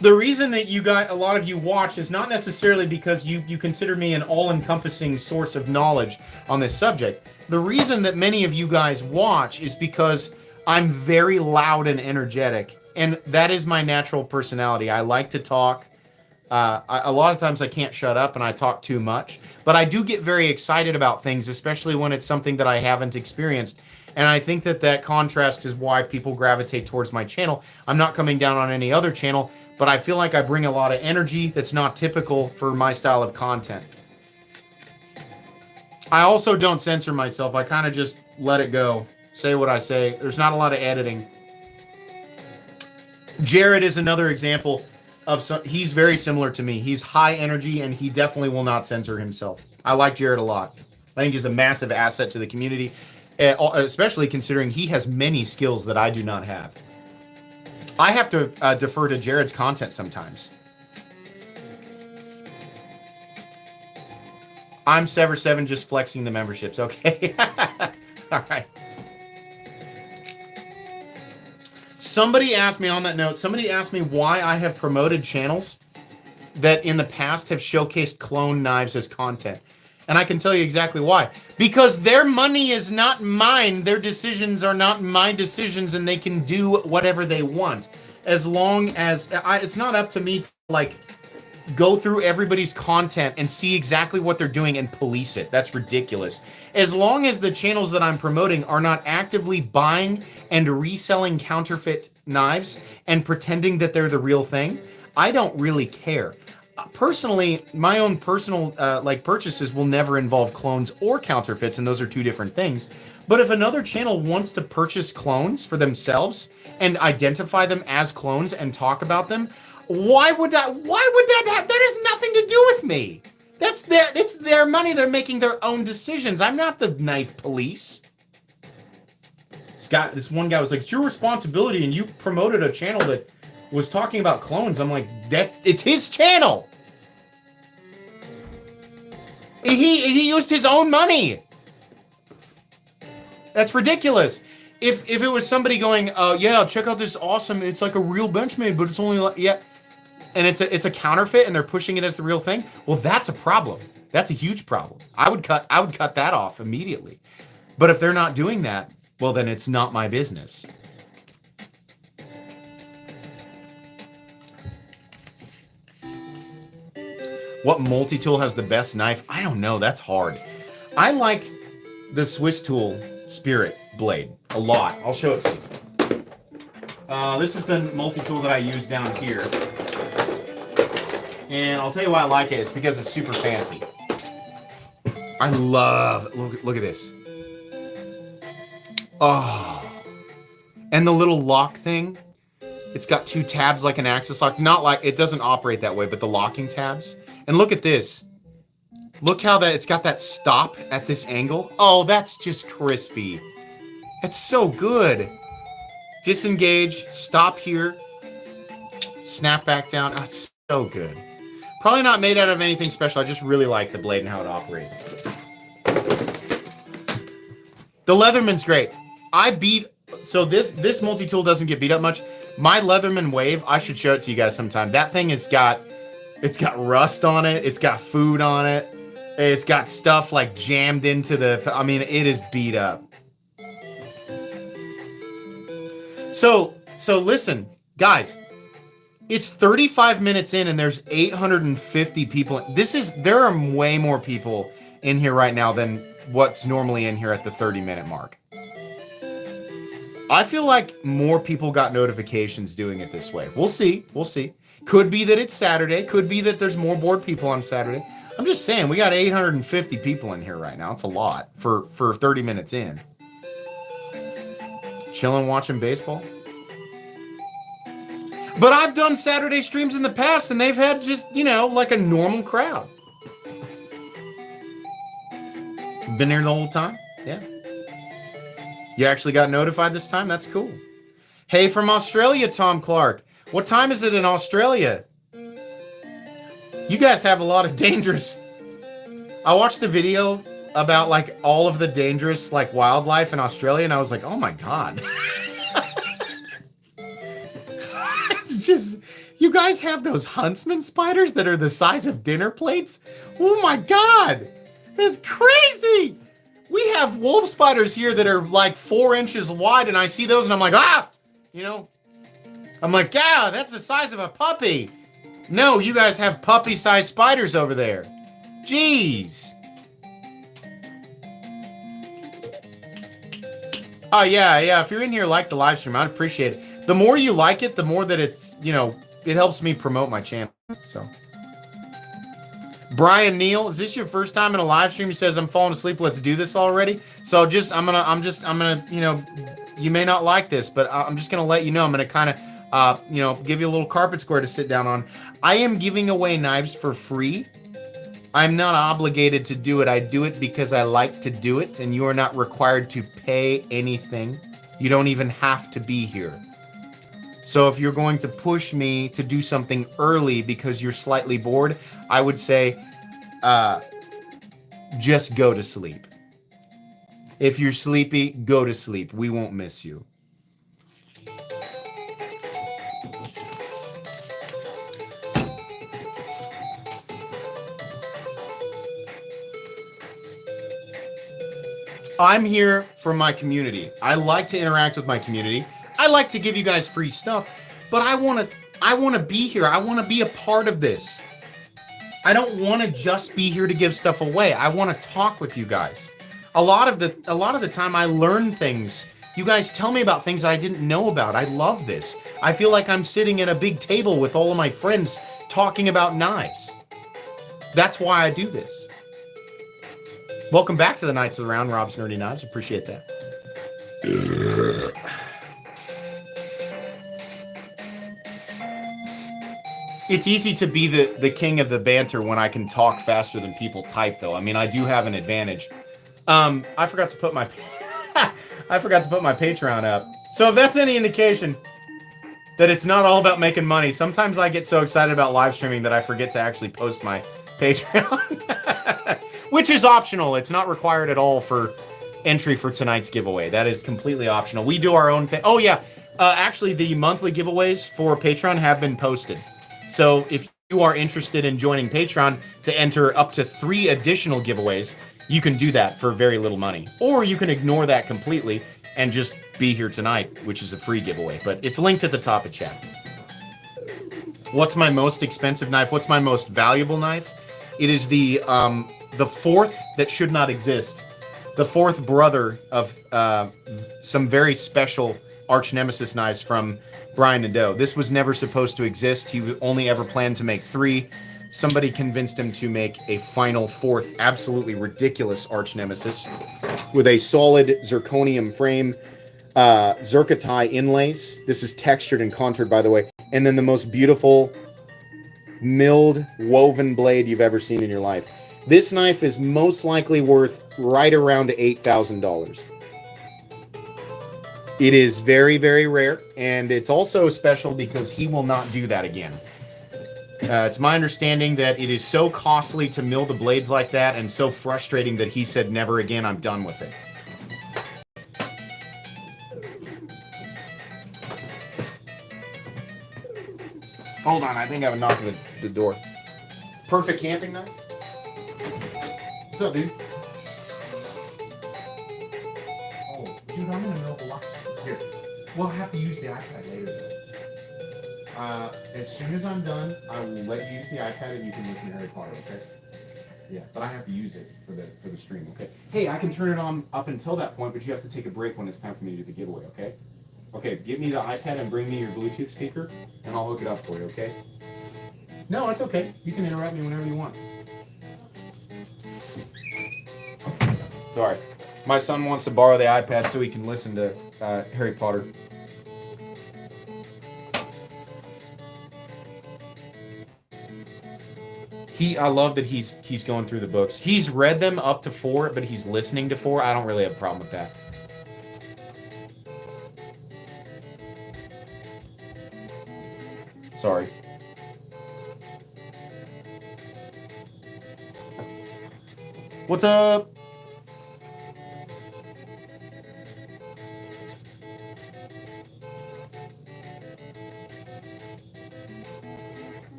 The reason that a lot of you watch is not necessarily because you consider me an all-encompassing source of knowledge on this subject. The reason that many of you guys watch is because I'm very loud and energetic, and that is my natural personality. I like to talk. A lot of times I can't shut up and I talk too much, but I do get very excited about things, especially when it's something that I haven't experienced. And I think that contrast is why people gravitate towards my channel. I'm not coming down on any other channel, but I feel like I bring a lot of energy that's not typical for my style of content. I also don't censor myself. I kind of just let it go. Say what I say. There's not a lot of editing. Jared is another example of he's very similar to me. He's high energy and he definitely will not censor himself. I like Jared a lot. I think he's a massive asset to the community. especially considering he has many skills that I do not have. I have to defer to Jared's content sometimes. I'm Sever7 just flexing the memberships. Okay. All right. Somebody asked me on that note, somebody asked me why I have promoted channels that in the past have showcased clone knives as content. And I can tell you exactly why. Because their money is not mine. Their decisions are not my decisions, and they can do whatever they want. As long as it's not up to me to like go through everybody's content and see exactly what they're doing and police it. That's ridiculous. As long as the channels that I'm promoting are not actively buying and reselling counterfeit knives and pretending that they're the real thing, I don't really care. Personally, my own personal purchases will never involve clones or counterfeits, and those are two different things. But if another channel wants to purchase clones for themselves and identify them as clones and talk about them, why would that have? That has nothing to do with me. It's their money. They're making their own decisions. I'm not the knife police. This one guy was like, "It's your responsibility," and you promoted a channel that was talking about clones. I'm like, it's his channel. He used his own money. That's ridiculous. If it was somebody going, yeah, check out this awesome, it's like a real Benchmade, but it's only like, yeah, and it's a counterfeit, and they're pushing it as the real thing. Well, that's a problem. That's a huge problem. I would cut that off immediately. But if they're not doing that, well, then it's not my business. What multi-tool has the best knife? I don't know. That's hard. I like the Swiss Tool Spirit blade a lot. I'll show it to you. This is the multi-tool that I use down here. And I'll tell you why I like it. It's because it's super fancy. I love... Look at this. Oh. And the little lock thing. It's got two tabs like an Axis lock. Not like... It doesn't operate that way, but the locking tabs. And look at this. Look how it's got that stop at this angle. Oh, that's just crispy. It's so good. Disengage, stop here, snap back down. Oh, it's so good. Probably not made out of anything special. I just really like the blade and how it operates. The Leatherman's great. So this multi-tool doesn't get beat up much. My Leatherman Wave, I should show it to you guys sometime. That thing it's got rust on it. It's got food on it. It's got stuff like jammed into I mean, it is beat up. So listen, guys, it's 35 minutes in and there's 850 people. There are way more people in here right now than what's normally in here at the 30-minute mark. I feel like more people got notifications doing it this way. We'll see. Could be that it's Saturday. Could be that there's more bored people on Saturday. I'm just saying, we got 850 people in here right now. It's a lot for 30 minutes in. Chilling, watching baseball. But I've done Saturday streams in the past, and they've had just, like a normal crowd. Been here the whole time? Yeah. You actually got notified this time? That's cool. Hey, from Australia, Tom Clark. What time is it in Australia? You guys have a lot of dangerous... I watched a video about, like, all of the dangerous, like, wildlife in Australia, and I was like, oh my god. It's just... You guys have those huntsman spiders that are the size of dinner plates? Oh my god! That's crazy! We have wolf spiders here that are, like, 4 inches wide, and I see those, and I'm like, ah! I'm like, yeah, that's the size of a puppy. No, you guys have puppy-sized spiders over there. Jeez. Oh, yeah. If you're in here, like the live stream, I'd appreciate it. The more you like it, the more that it's, it helps me promote my channel. So. Brian Neal, is this your first time in a live stream? He says, I'm falling asleep. Let's do this already. So I'm gonna, you may not like this, but I'm just gonna let you know. I'm gonna kind of, give you a little carpet square to sit down on. I am giving away knives for free I'm not obligated to do it. I do it because I like to do it, and you are not required to pay anything. You don't even have to be here. So if you're going to push me to do something early because you're slightly bored, I would say, just go to sleep. If you're sleepy, go to sleep. We won't miss you. I'm here for my community. I like to interact with my community. I like to give you guys free stuff, but I want to be here. I want to be a part of this. I don't want to just be here to give stuff away. I want to talk with you guys. A lot of the time I learn things. You guys tell me about things I didn't know about. I love this. I feel like I'm sitting at a big table with all of my friends talking about knives. That's why I do this. Welcome back to the Knights of the Round, Rob's Nerdy Knives. Appreciate that. It's easy to be the king of the banter when I can talk faster than people type, though. I mean, I do have an advantage. I forgot to put my Patreon up. So if that's any indication that it's not all about making money, sometimes I get so excited about live streaming that I forget to actually post my Patreon. Which is optional. It's not required at all for entry for tonight's giveaway. That is completely optional. We do our own thing. Oh, yeah. Actually, the monthly giveaways for Patreon have been posted. So if you are interested in joining Patreon to enter up to 3 additional giveaways, you can do that for very little money. Or you can ignore that completely and just be here tonight, which is a free giveaway. But it's linked at the top of chat. What's my most expensive knife? What's my most valuable knife? It is the fourth that should not exist. The fourth brother of some very special arch nemesis knives from Brian Nadeau. This was never supposed to exist. He only ever planned to make 3. Somebody convinced him to make a final 4th, absolutely ridiculous arch nemesis with a solid zirconium frame, zircotai inlays. This is textured and contoured, by the way. And then the most beautiful milled woven blade you've ever seen in your life. This knife is most likely worth right around $8,000. It is very, very rare, and it's also special because he will not do that again. It's my understanding that it is so costly to mill the blades like that and so frustrating that he said, never again, I'm done with it. Hold on, I think I have a knock at the door. Perfect camping knife? What's up, dude? Oh, dude, I'm in the middle of a lot. Here. We'll have to use the iPad later, though. As soon as I'm done, I will let you use the iPad and you can listen to Harry Potter, okay? Yeah, but I have to use it for the stream, okay? Hey, I can turn it on up until that point, but you have to take a break when it's time for me to do the giveaway, okay? Okay, give me the iPad and bring me your Bluetooth speaker, and I'll hook it up for you, okay? No, it's okay. You can interrupt me whenever you want. Sorry. My son wants to borrow the iPad so he can listen to Harry Potter. I love that he's going through the books. He's read them up to 4, but he's listening to 4. I don't really have a problem with that. Sorry. What's up?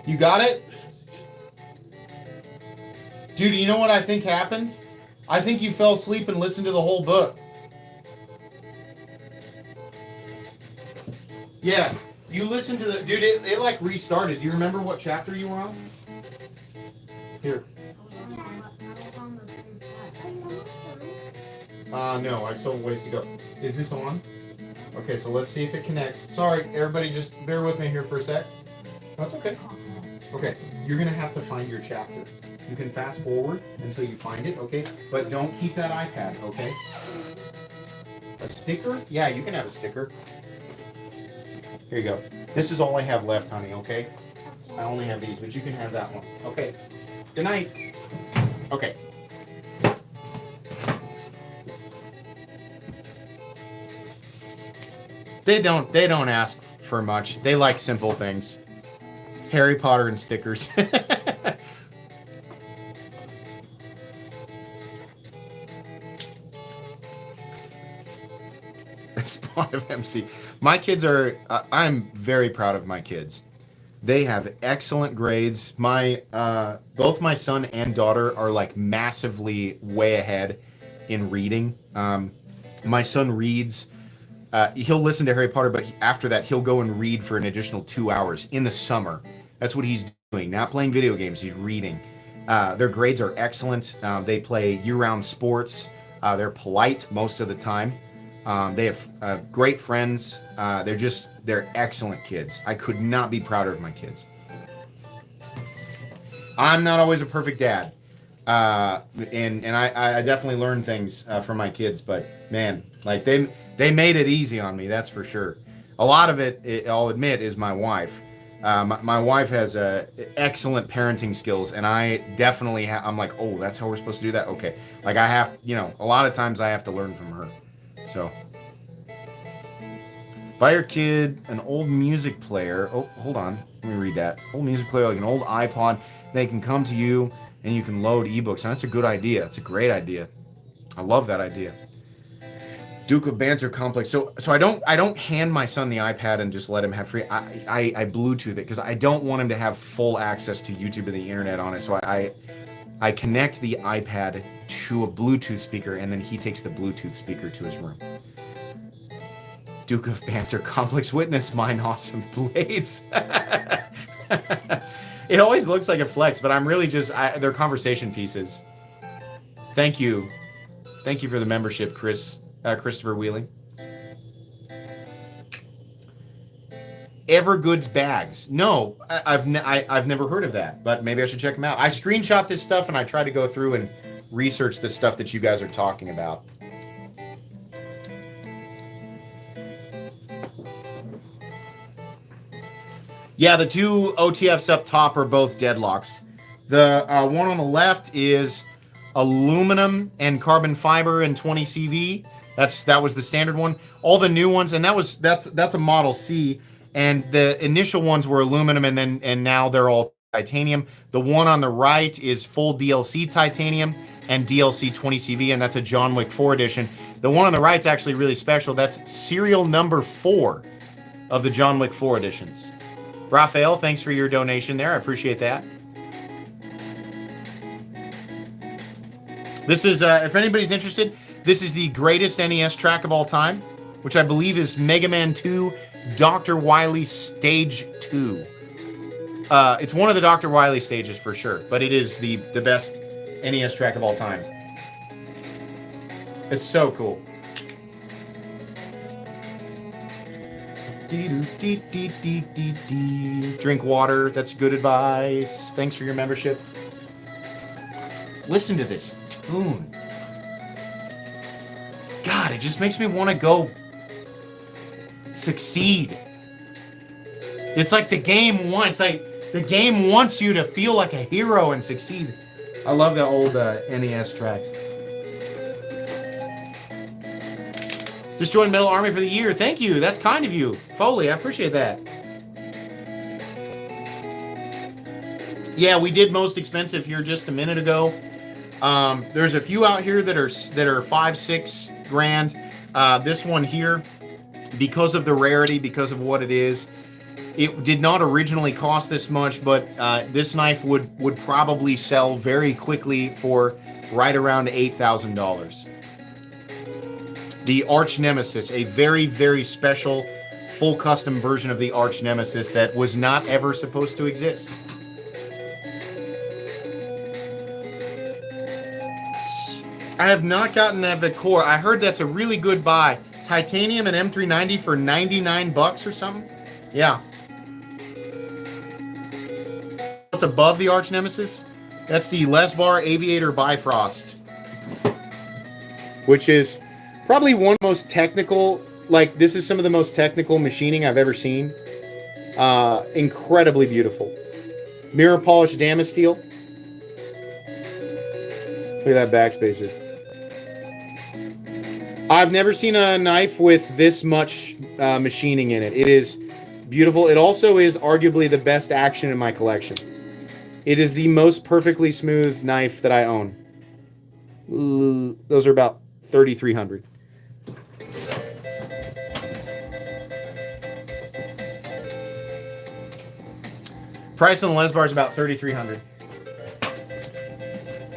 You got it? Dude, you know what I think happened? I think you fell asleep and listened to the whole book. Yeah, you listened to the... Dude, it like restarted. Do you remember what chapter you were on? Here. No, I still have a ways to go. Is this on? Okay, so let's see if it connects. Sorry, everybody, just bear with me here for a sec. That's okay. Okay, you're going to have to find your chapter. You can fast forward until you find it, okay? But don't keep that iPad, okay? A sticker? Yeah, you can have a sticker. Here you go. This is all I have left, honey, okay? I only have these, but you can have that one. Okay. Good night. Okay. They don't ask for much. They like simple things. Harry Potter and stickers. Spawn of MC. My kids are, I'm very proud of my kids. They have excellent grades. Both my son and daughter are like massively way ahead in reading. My son reads, he'll listen to Harry Potter, but after that he'll go and read for an additional 2 hours in the summer. That's what he's doing. Not playing video games, he's reading. Their grades are excellent. They play year-round sports. They're polite most of the time. They have great friends. They're excellent kids. I could not be prouder of my kids. I'm not always a perfect dad. And I definitely learn things from my kids, but man, like they made it easy on me, that's for sure. A lot of it, I'll admit, is my wife. My wife has excellent parenting skills, and I definitely I'm like, oh, that's how we're supposed to do that? Okay. Like I have, a lot of times I have to learn from her. So, buy your kid an old music player. Oh, hold on. Let me read that. Old music player, like an old iPod. They can come to you and you can load ebooks. And that's a good idea. It's a great idea. I love that idea. Duke of Banter Complex. So I don't hand my son the iPad and just let him have free. I Bluetooth it because I don't want him to have full access to YouTube and the internet on it. So I connect the iPad to a Bluetooth speaker, and then he takes the Bluetooth speaker to his room. Duke of Banter Complex. Witness mine awesome blades. It always looks like a flex, but I'm really just, they're conversation pieces. Thank you. Thank you for the membership, Christopher Wheeling. Evergood's bags. No, I've never heard of that, but maybe I should check them out. I screenshot this stuff and I try to go through and research the stuff that you guys are talking about. Yeah, the two OTFs up top are both deadlocks. The one on the left is aluminum and carbon fiber and 20 CV. That was the standard one. All the new ones, and that's a Model C. And the initial ones were aluminum, and now they're all titanium. The one on the right is full DLC titanium and DLC 20 CV, and that's a John Wick 4 edition. The one on the right is actually really special. That's serial number 4 of the John Wick 4 editions. Raphael, thanks for your donation there. I appreciate that. This is, if anybody's interested, this is the greatest NES track of all time, which I believe is Mega Man 2 Dr. Wily Stage 2. It's one of the Dr. Wily stages for sure, but it is the best NES track of all time. It's so cool. Drink water. That's good advice. Thanks for your membership. Listen to this tune. God, it just makes me want to go succeed. It's like the game wants you to feel like a hero and succeed. I love the old NES tracks. Just joined Metal Army for the year. Thank you. That's kind of you. Foley, I appreciate that. Yeah, we did most expensive here just a minute ago. There's a few out here that are $5-6 grand. This one here, because of the rarity, because of what it is, it did not originally cost this much, but this knife would probably sell very quickly for right around $8,000. The Arch Nemesis, a very, very special full custom version of the Arch Nemesis that was not ever supposed to exist. I have not gotten that Vicor. I heard that's a really good buy. Titanium and M390 for $99 or something? Yeah. What's above the Arch Nemesis? That's the Lesbar Aviator Bifrost, which is probably one of the most technical, this is some of the most technical machining I've ever seen. Incredibly beautiful. Mirror polished Damasteel. Look at that backspacer. I've never seen a knife with this much machining in it. It is beautiful. It also is arguably the best action in my collection. It is the most perfectly smooth knife that I own. Those are about $3,300. Price on the Les bar is about $3,300.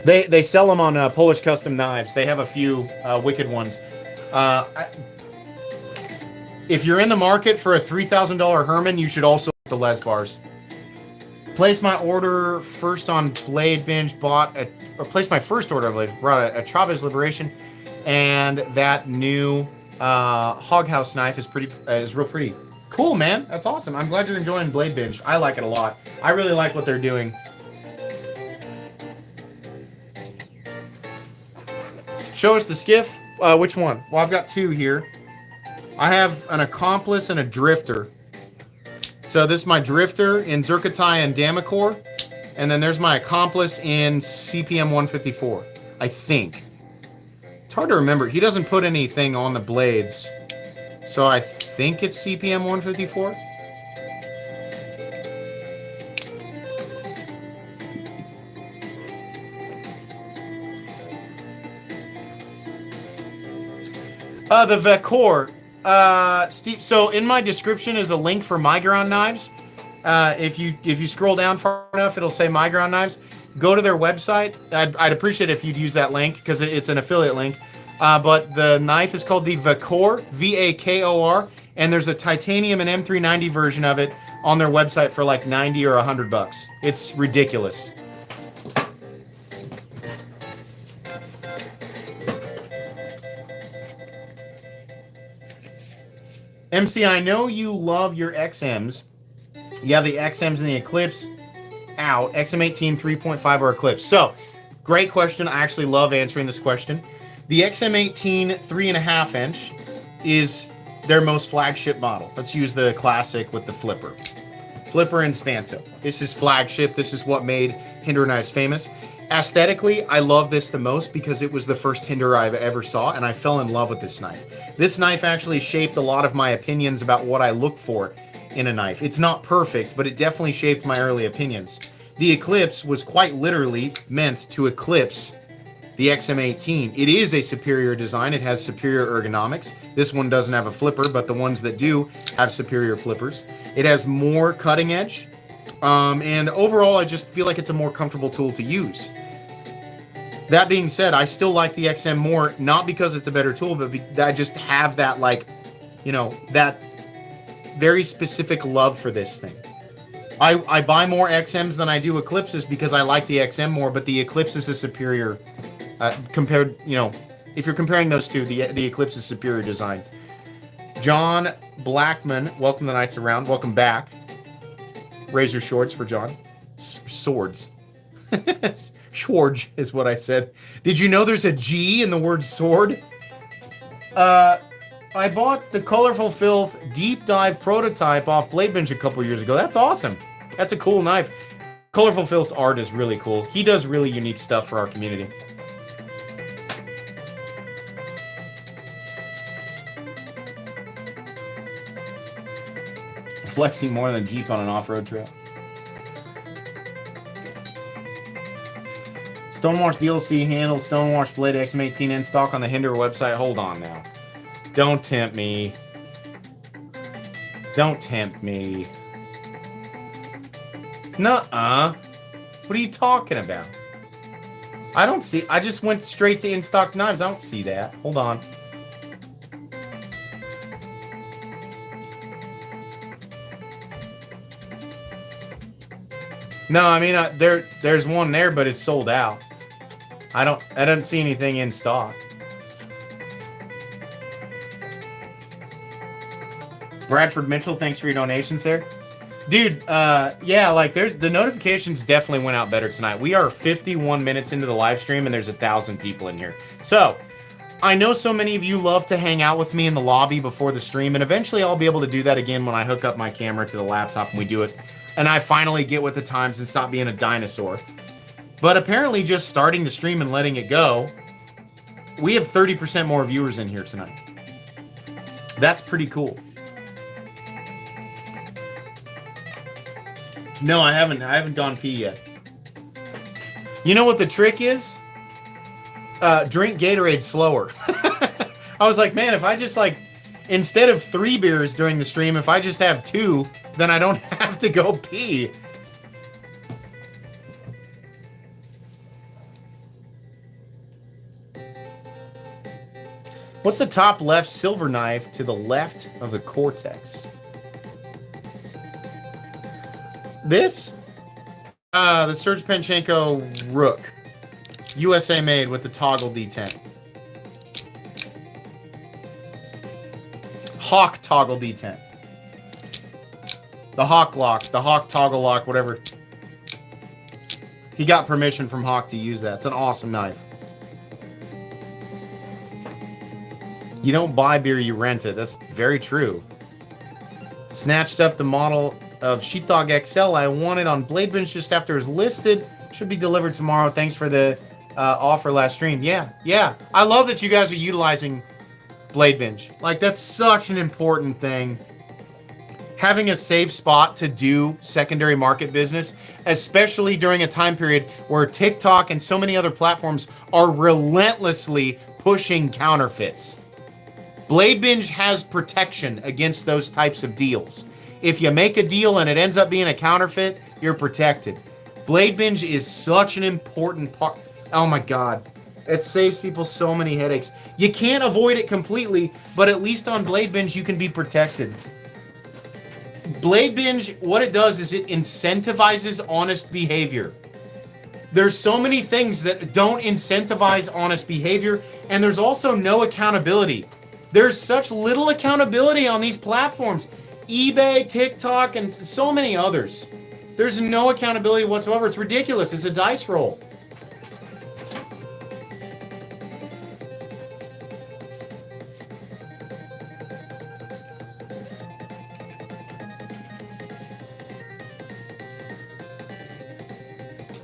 They sell them on Polish Custom Knives. They have a few wicked ones. If you're in the market for a $3,000 Herman, you should also get the Les bars. Placed my order first on Blade Binge. Placed my first order. Brought a Chavez Liberation, and that new Hog House knife is real pretty. Cool, man. That's awesome. I'm glad you're enjoying Blade Binge. I like it a lot. I really like what they're doing. Show us the skiff. Which one? Well, I've got two here. I have an Accomplice and a Drifter. So this is my Drifter in Zircotai and Damacor. And then there's my Accomplice in CPM 154, I think. It's hard to remember. He doesn't put anything on the blades. So I think it's CPM 154. The Vekor. Steve, so in my description is a link for Migron knives. If you scroll down far enough, it'll say Migron knives. Go to their website. I'd appreciate it if you'd use that link because it's an affiliate link. But the knife is called the Vekor, V-A-K-O-R, and there's a titanium and M390 version of it on their website for like 90 or 100 bucks. It's ridiculous. MC, I know you love your XMs. You have the XMs and the Eclipse out. XM18 3.5 or Eclipse. So, great question. I actually love answering this question. The XM18 3.5 inch is their most flagship model. Let's use the classic with the flipper. Flipper and Spanso. This is flagship. This is what made Hinder knives famous. Aesthetically, I love this the most because it was the first Hinder I've ever saw, and I fell in love with this knife. This knife actually shaped a lot of my opinions about what I look for in a knife. It's not perfect, but it definitely shaped my early opinions. The Eclipse was quite literally meant to eclipse the XM18. It is a superior design. It has superior ergonomics. This one doesn't have a flipper, but the ones that do have superior flippers. It has more cutting edge. And overall, I just feel like it's a more comfortable tool to use. That being said, I still like the XM more, not because it's a better tool, but I just have that, like, you know, that very specific love for this thing. I buy more XMs than I do Eclipses because I like the XM more, but the Eclipse is a superior, compared, you know, if you're comparing those two, the Eclipse is superior design. John Blackman, welcome the Knights Around. Welcome back. Razor shorts for John. Swords. Schwarge is what I said. Did you know there's a G in the word sword? I bought the Colorful Filth Deep Dive prototype off Blade Bench a couple years ago. That's awesome. That's a cool knife. Colorful Filth's art is really cool. He does really unique stuff for our community. Flexing more than Jeep on an off-road trail. Stonewash DLC handle Stonewash Blade XM18 in stock on the Hinder website. Hold on now. Don't tempt me. Don't tempt me. Nuh-uh. What are you talking about? I don't see... I just went straight to in-stock knives. I don't see that. Hold on. No, I mean, there's one there, but it's sold out. I don't see anything in stock. Bradford Mitchell, thanks for your donations there. Dude, yeah, like the notifications definitely went out better tonight. We are 51 minutes into the live stream and there's 1,000 people in here. So, I know so many of you love to hang out with me in the lobby before the stream, and eventually I'll be able to do that again when I hook up my camera to the laptop and we do it. And I finally get with the times and stop being a dinosaur. But apparently just starting the stream and letting it go, we have 30% more viewers in here tonight. That's pretty cool. No, I haven't gone pee yet. You know what the trick is? Drink Gatorade slower. I was like, man, if I just like, instead of 3 beers during the stream, if I just have 2, then I don't have to go pee. What's the top left silver knife to the left of the Cortex? This? The Serge Panchenko Rook. USA made with the toggle D10. Hawk toggle D10. The Hawk lock, the Hawk toggle lock, whatever. He got permission from Hawk to use that. It's an awesome knife. You don't buy beer, you rent it. That's very true. Snatched up the model of Sheepdog XL I wanted on Blade Bench just after it was listed. Should be delivered tomorrow. Thanks for the offer last stream. Yeah. I love that you guys are utilizing Blade Bench. Like, that's such an important thing. Having a safe spot to do secondary market business, especially during a time period where TikTok and so many other platforms are relentlessly pushing counterfeits. Blade Binge has protection against those types of deals. If you make a deal and it ends up being a counterfeit, you're protected. Blade Binge is such an important part. Oh my God. It saves people so many headaches. You can't avoid it completely, but at least on Blade Binge, you can be protected. Blade Binge, what it does is it incentivizes honest behavior. There's so many things that don't incentivize honest behavior, and there's also no accountability. There's such little accountability on these platforms. eBay, TikTok, and so many others. There's no accountability whatsoever. It's ridiculous. It's a dice roll.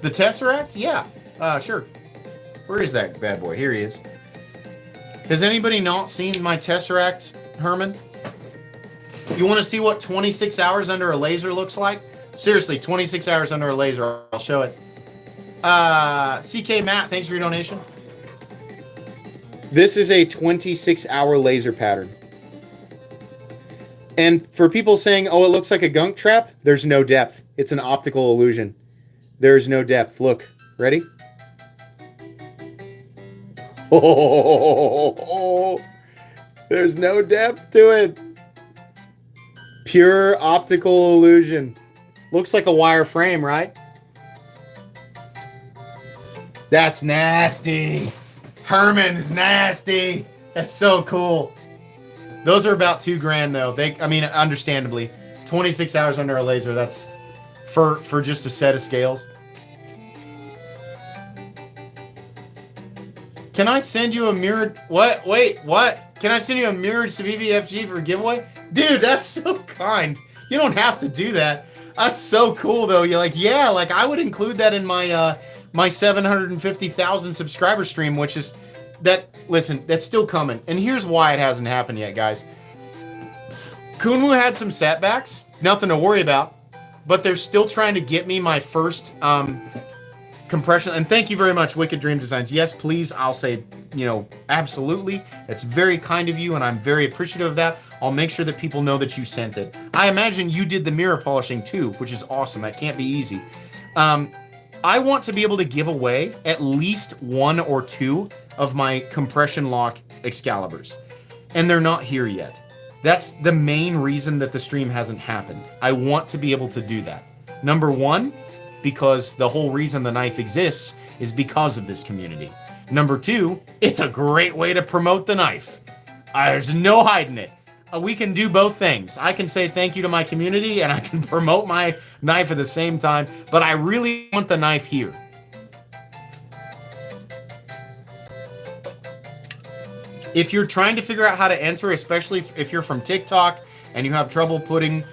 The Tesseract? Yeah. Sure. Where is that bad boy? Here he is. Has anybody not seen my Tesseract, Herman? You want to see what 26 hours under a laser looks like? Seriously, 26 hours under a laser. I'll show it. CK Matt, thanks for your donation. This is a 26-hour laser pattern. And for people saying, oh, it looks like a gunk trap, there's no depth. It's an optical illusion. There's no depth. Look. Ready? Oh, there's no depth to it. Pure optical illusion. Looks like a wire frame, right? That's nasty. Herman is nasty. That's so cool. Those are about $2,000 though. I mean, understandably, 26 hours under a laser. That's for just a set of scales. Can I send you a mirrored... What? Wait, what? Can I send you a mirrored Civivi FG for a giveaway? Dude, that's so kind. You don't have to do that. That's so cool, though. You're like, yeah, like, I would include that in my my 750,000 subscriber stream, which is... Listen, that's still coming. And here's why it hasn't happened yet, guys. Kunwu had some setbacks. Nothing to worry about. But they're still trying to get me my first... compression. And thank you very much, Wicked Dream Designs. Yes, please. I'll say, absolutely. It's very kind of you, and I'm very appreciative of that. I'll make sure that people know that you sent it. I imagine you did the mirror polishing too, which is awesome. That can't be easy. I want to be able to give away at least 1 or 2 of my compression lock Excaliburs, and they're not here yet. That's the main reason that the stream hasn't happened. I want to be able to do that. Number 1, because the whole reason the knife exists is because of this community. Number 2, it's a great way to promote the knife. There's no hiding it. We can do both things. I can say thank you to my community, and I can promote my knife at the same time, but I really want the knife here. If you're trying to figure out how to enter, especially if you're from TikTok and you have trouble putting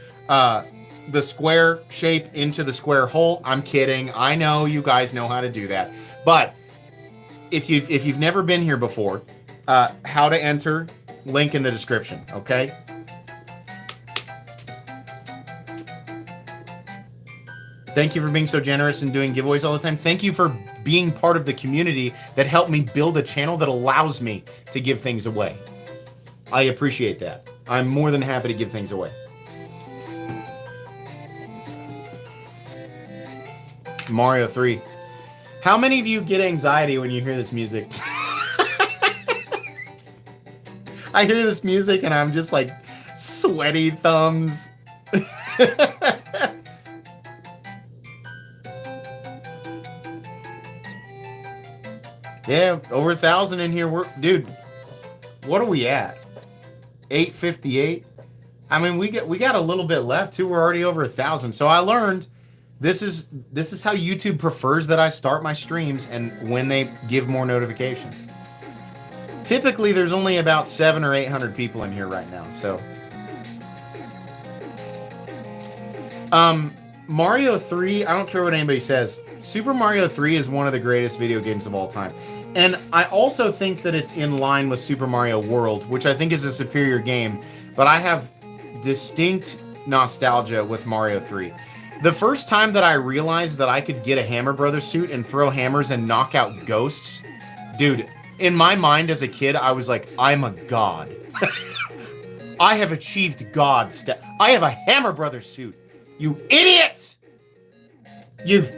the square shape into the square hole. I'm kidding. I know you guys know how to do that. But if you've never been here before, how to enter, link in the description, okay? Thank you for being so generous and doing giveaways all the time. Thank you for being part of the community that helped me build a channel that allows me to give things away. I appreciate that. I'm more than happy to give things away. Mario 3. How many of you get anxiety when you hear this music? I hear this music and I'm just like sweaty thumbs. Yeah, over 1,000 in here. Dude, what are we at? 858. I mean, we got a little bit left too. We're already over 1,000. So I learned this is how YouTube prefers that I start my streams and when they give more notifications. Typically, there's only about 700 or 800 people in here right now. So, Mario 3. I don't care what anybody says. Super Mario 3 is one of the greatest video games of all time. And I also think that it's in line with Super Mario World, which I think is a superior game. But I have distinct nostalgia with Mario 3. The first time that I realized that I could get a Hammer Brothers suit and throw hammers and knock out ghosts, dude, in my mind as a kid, I was like, I'm a god. I have achieved god stuff. I have a Hammer Brothers suit. You idiots! You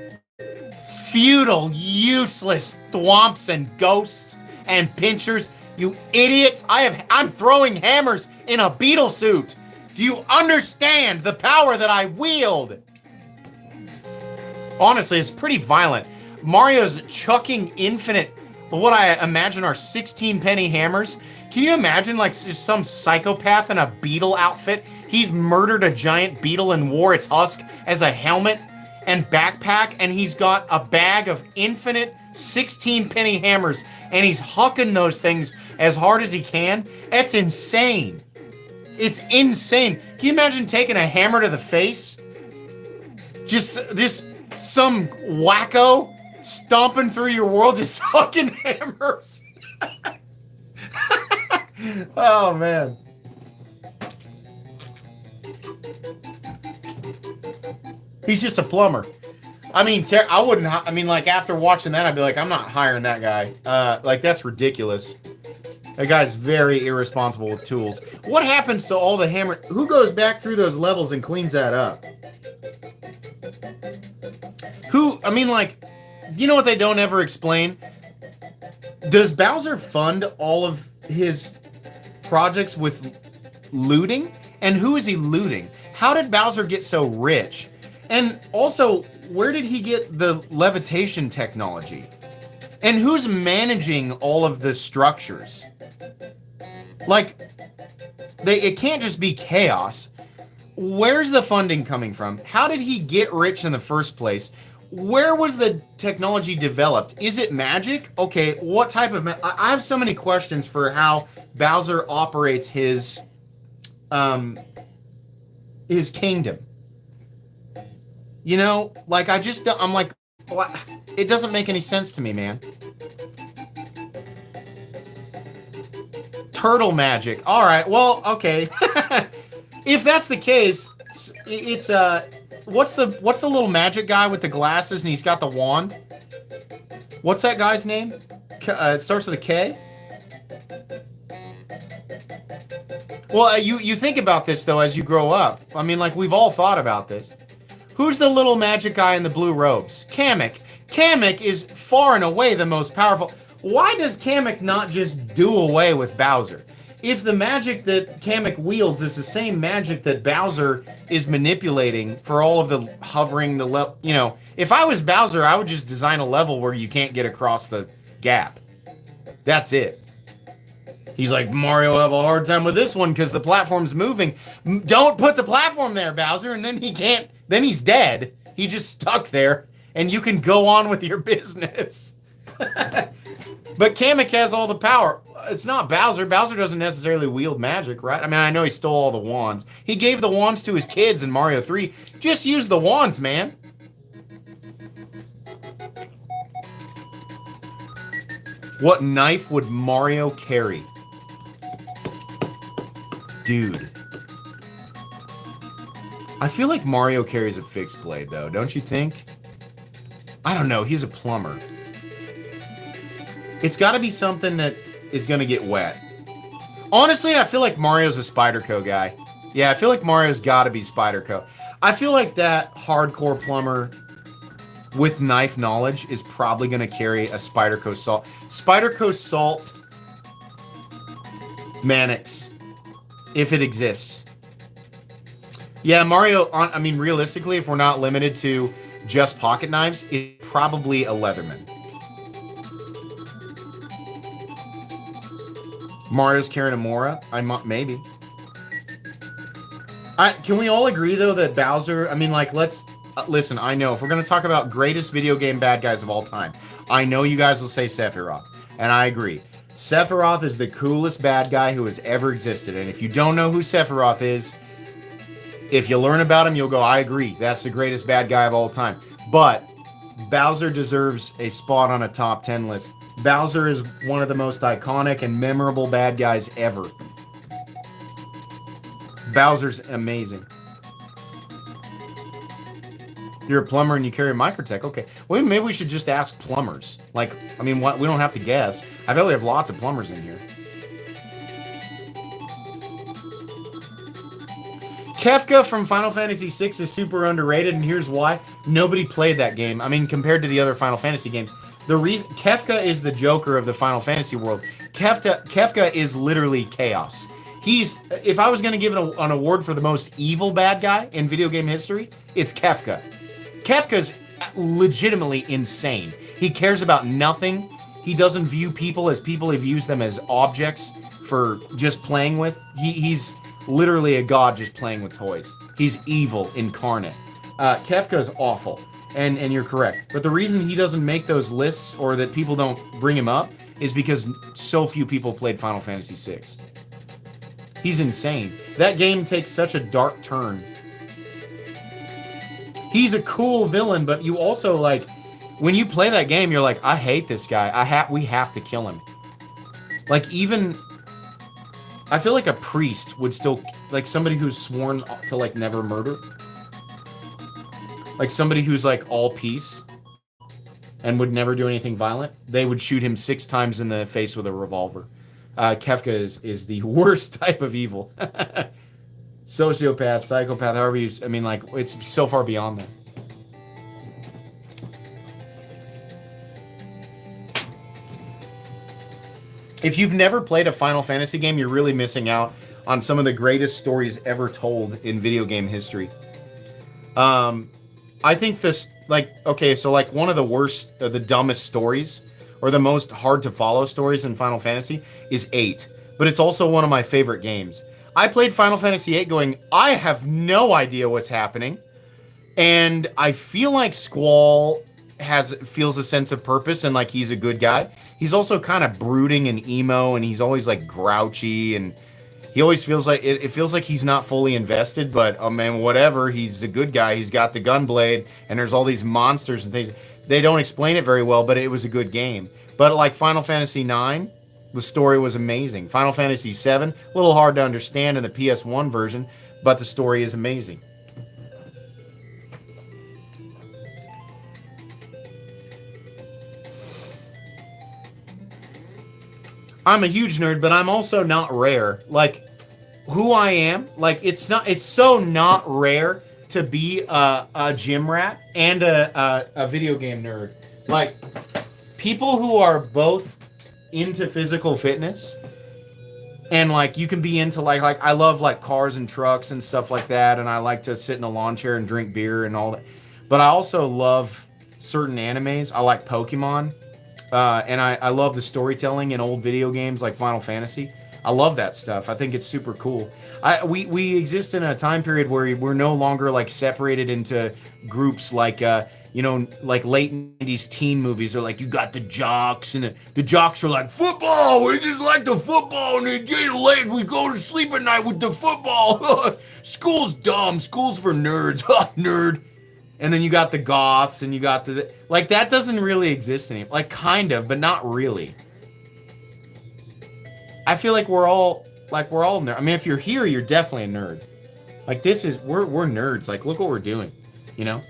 feudal, useless thwomps and ghosts and pinchers. You idiots! I'm throwing hammers in a beetle suit. Do you understand the power that I wield? Honestly, it's pretty violent. Mario's chucking infinite, what I imagine are 16 penny hammers. Can you imagine like just some psychopath in a beetle outfit? He's murdered a giant beetle and wore its husk as a helmet and backpack, and he's got a bag of infinite 16 penny hammers, and he's hucking those things as hard as he can. That's insane. It's insane. Can you imagine taking a hammer to the face? Just some wacko stomping through your world, just hucking hammers. Oh, man. He's just a plumber. I mean, I wouldn't. I mean, like after watching that, I'd be like, I'm not hiring that guy. Like that's ridiculous. That guy's very irresponsible with tools. What happens to all the hammer? Who goes back through those levels and cleans that up? Who? I mean, like, you know what they don't ever explain? Does Bowser fund all of his projects with looting? And who is he looting? How did Bowser get so rich? And also, where did he get the levitation technology? And who's managing all of the structures? Like, it can't just be chaos. Where's the funding coming from? How did he get rich in the first place? Where was the technology developed? Is it magic? Okay, what type of... I have so many questions for how Bowser operates his kingdom. You know, like, I'm like, it doesn't make any sense to me, man. Turtle magic. All right, well, okay. If that's the case, it's, what's the little magic guy with the glasses and he's got the wand? What's that guy's name? It starts with a K? Well, you think about this, though, as you grow up. I mean, like, we've all thought about this. Who's the little magic guy in the blue robes? Kamek. Kamek is far and away the most powerful. Why does Kamek not just do away with Bowser? If the magic that Kamek wields is the same magic that Bowser is manipulating for all of the hovering, you know, if I was Bowser, I would just design a level where you can't get across the gap. That's it. He's like, Mario will have a hard time with this one because the platform's moving. Don't put the platform there, Bowser, and then he can't. Then he's dead. He just stuck there, and you can go on with your business. But Kamek has all the power. It's not Bowser. Bowser doesn't necessarily wield magic, right? I mean, I know he stole all the wands. He gave the wands to his kids in Mario 3. Just use the wands, man. What knife would Mario carry? Dude. I feel like Mario carries a fixed blade, though, don't you think? I don't know. He's a plumber. It's got to be something that is going to get wet. Honestly, I feel like Mario's a Spyderco guy. Yeah, I feel like Mario's got to be Spyderco. I feel like that hardcore plumber with knife knowledge is probably going to carry a Spyderco salt. Spyderco salt Mannix, if it exists. Yeah, Mario, I mean, realistically, if we're not limited to just pocket knives, it's probably a Leatherman. Mario's carrying a Mora? Maybe. Can we all agree, though, that Bowser, I mean, like, let's, listen, I know, if we're going to talk about greatest video game bad guys of all time, I know you guys will say Sephiroth, and I agree. Sephiroth is the coolest bad guy who has ever existed, and if you don't know who Sephiroth is, if you learn about him, you'll go, I agree, that's the greatest bad guy of all time. But Bowser deserves a spot on a top 10 list. Bowser is one of the most iconic and memorable bad guys ever. Bowser's amazing. You're a plumber and you carry a Microtech. Okay. Well, maybe we should just ask plumbers. Like, I mean, what? We don't have to guess. I bet we have lots of plumbers in here. Kefka from Final Fantasy VI is super underrated, and here's why. Nobody played that game. I mean, compared to the other Final Fantasy games. The reason Kefka is the Joker of the Final Fantasy world. Kefka is literally chaos. If I was going to give it an award for the most evil bad guy in video game history, it's Kefka. Kefka's legitimately insane. He cares about nothing. He doesn't view people as people. He views them as objects for just playing with. He's literally a god just playing with toys. He's evil incarnate. Kefka's awful. And you're correct. But the reason he doesn't make those lists or that people don't bring him up is because so few people played Final Fantasy VI. He's insane. That game takes such a dark turn. He's a cool villain, but you also, like, when you play that game, you're like, I hate this guy. We have to kill him. Like, even... I feel like a priest would still... Like, somebody who's sworn to, like, never murder. Like somebody who's like all peace and would never do anything violent, they would shoot him 6 times in the face with a revolver. Kefka is the worst type of evil. Sociopath, psychopath, however you... I mean, like, it's so far beyond that. If you've never played a Final Fantasy game, you're really missing out on some of the greatest stories ever told in video game history. I think this, like, okay, so like one of the worst, the dumbest stories, or the most hard to follow stories in Final Fantasy is 8. But it's also one of my favorite games. I played Final Fantasy 8 going, I have no idea what's happening. And I feel like Squall feels a sense of purpose and like he's a good guy. He's also kind of brooding and emo, and he's always like grouchy, and he always feels like it feels like he's not fully invested, but oh man, whatever. He's a good guy. He's got the gun-blade, and there's all these monsters and things. They don't explain it very well, but it was a good game. But like Final Fantasy IX, the story was amazing. Final Fantasy VII, a little hard to understand in the PS1 version, but the story is amazing. I'm a huge nerd, but I'm also not rare. Like, who I am, like, it's so not rare to be a gym rat and a video game nerd. Like, people who are both into physical fitness, and, like, you can be into, like I love, like, cars and trucks and stuff like that, and I like to sit in a lawn chair and drink beer and all that. But I also love certain animes. I like Pokemon. And I love the storytelling in old video games like Final Fantasy. I love that stuff. I think it's super cool. We exist in a time period where we're no longer like separated into groups like like late 90s teen movies are like, you got the jocks, and the jocks are like, football, we just like the football, and it's getting late, we go to sleep at night with the football. School's dumb, school's for nerds. Nerd. And then you got the goths, and you got like, that doesn't really exist anymore. Like, kind of, but not really. I feel like we're all nerds. I mean, if you're here, you're definitely a nerd. Like, we're nerds. Like, look what we're doing, you know?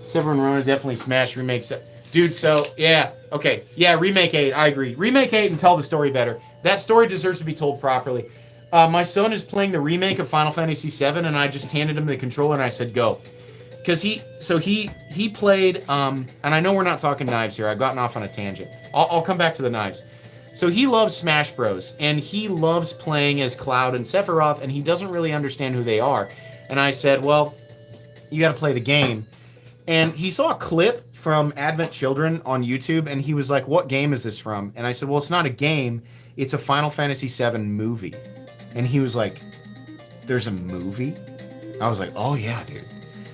Severin Rona definitely smashed remakes. Dude, so, yeah. Okay. Yeah, Remake 8. I agree. Remake 8 and tell the story better. That story deserves to be told properly. My son is playing the remake of Final Fantasy VII, and I just handed him the controller, and I said, go. Because he played, and I know we're not talking knives here. I've gotten off on a tangent. I'll come back to the knives. So he loves Smash Bros, and he loves playing as Cloud and Sephiroth, and he doesn't really understand who they are. And I said, well, you got to play the game. And he saw a clip from Advent Children on YouTube, and he was like, what game is this from? And I said, well, it's not a game. It's a Final Fantasy VII movie. And he was like, there's a movie? I was like, oh, yeah, dude.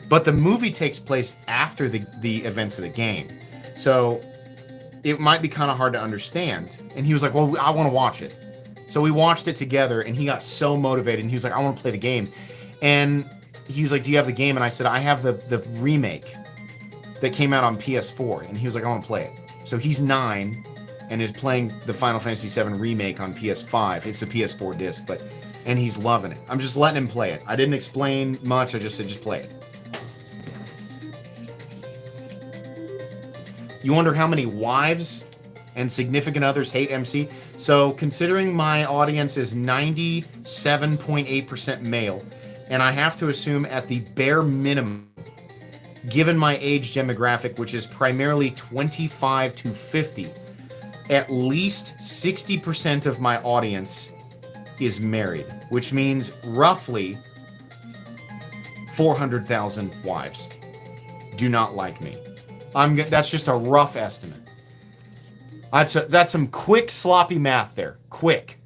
But the movie takes place after the events of the game. So it might be kind of hard to understand. And he was like, well, I want to watch it. So we watched it together, and he got so motivated. And he was like, I want to play the game. And he was like, do you have the game? And I said, I have the remake that came out on PS4. And he was like, I want to play it. So he's 9 and is playing the Final Fantasy VII remake on PS5. It's a PS4 disc, and he's loving it. I'm just letting him play it. I didn't explain much. I just said, just play it. You wonder how many wives and significant others hate MC? So considering my audience is 97.8% male, and I have to assume at the bare minimum, given my age demographic, which is primarily 25 to 50, at least 60% of my audience is married, which means roughly 400,000 wives do not like me. That's just a rough estimate. That's some quick, sloppy math there. Quick.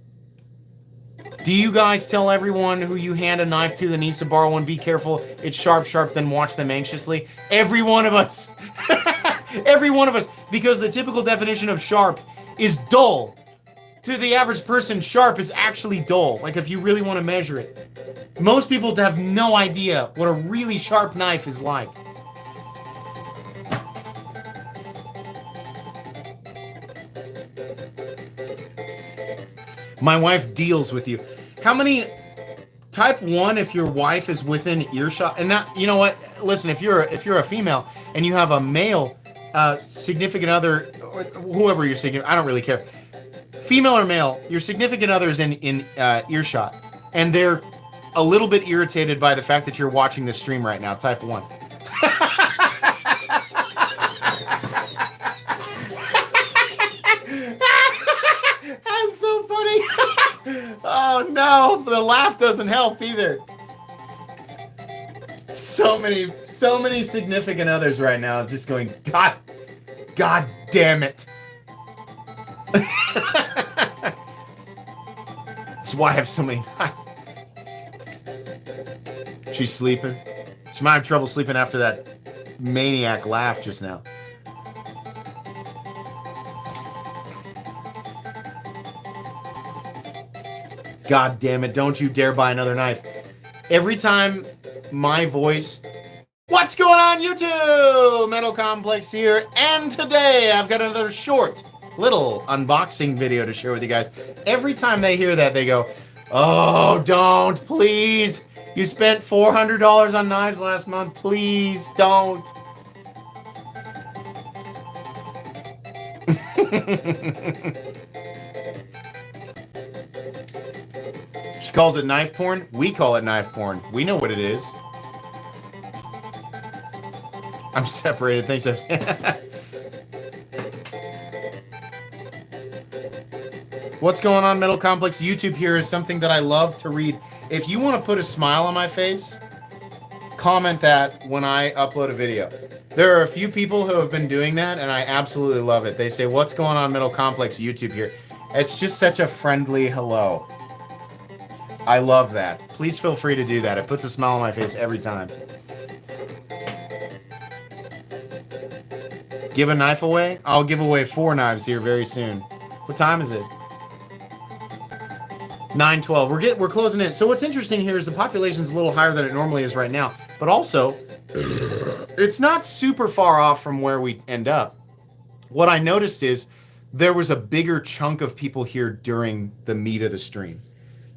Do you guys tell everyone who you hand a knife to that needs to borrow one, be careful, it's sharp, sharp, then watch them anxiously? Every one of us. Every one of us. Because the typical definition of sharp is dull. To the average person, sharp is actually dull. Like, if you really want to measure it. Most people have no idea what a really sharp knife is like. My wife deals with you. How many... Type 1 if your wife is within earshot. And now, you know what? Listen, if you're a female and you have a male significant other, or whoever you're significant, I don't really care. Female or male, your significant other is in earshot, and they're a little bit irritated by the fact that you're watching this stream right now. Type 1. That's so funny. Oh no, the laugh doesn't help either. So many significant others right now just going, God damn it. That's why I have so many. She's sleeping. She might have trouble sleeping after that maniac laugh just now. God damn it, don't you dare buy another knife. Every time my voice... What's going on, YouTube? Metal Complex here, and today I've got another short little unboxing video to share with you guys. Every time they hear that, they go, oh, don't, please. You spent $400 on knives last month. Please don't. She calls it knife porn. We call it knife porn. We know what it is. I'm separated. Thanks. What's going on, Metal Complex? YouTube here is something that I love to read. If you want to put a smile on my face, comment that when I upload a video. There are a few people who have been doing that, and I absolutely love it. They say, "What's going on, Middle Complex YouTube here?" It's just such a friendly hello. I love that. Please feel free to do that. It puts a smile on my face every time. Give a knife away? I'll give away 4 knives here very soon. What time is it? 9:12. We're closing in. So what's interesting here is the population's a little higher than it normally is right now, but also it's not super far off from where we end up. What I noticed is there was a bigger chunk of people here during the meat of the stream.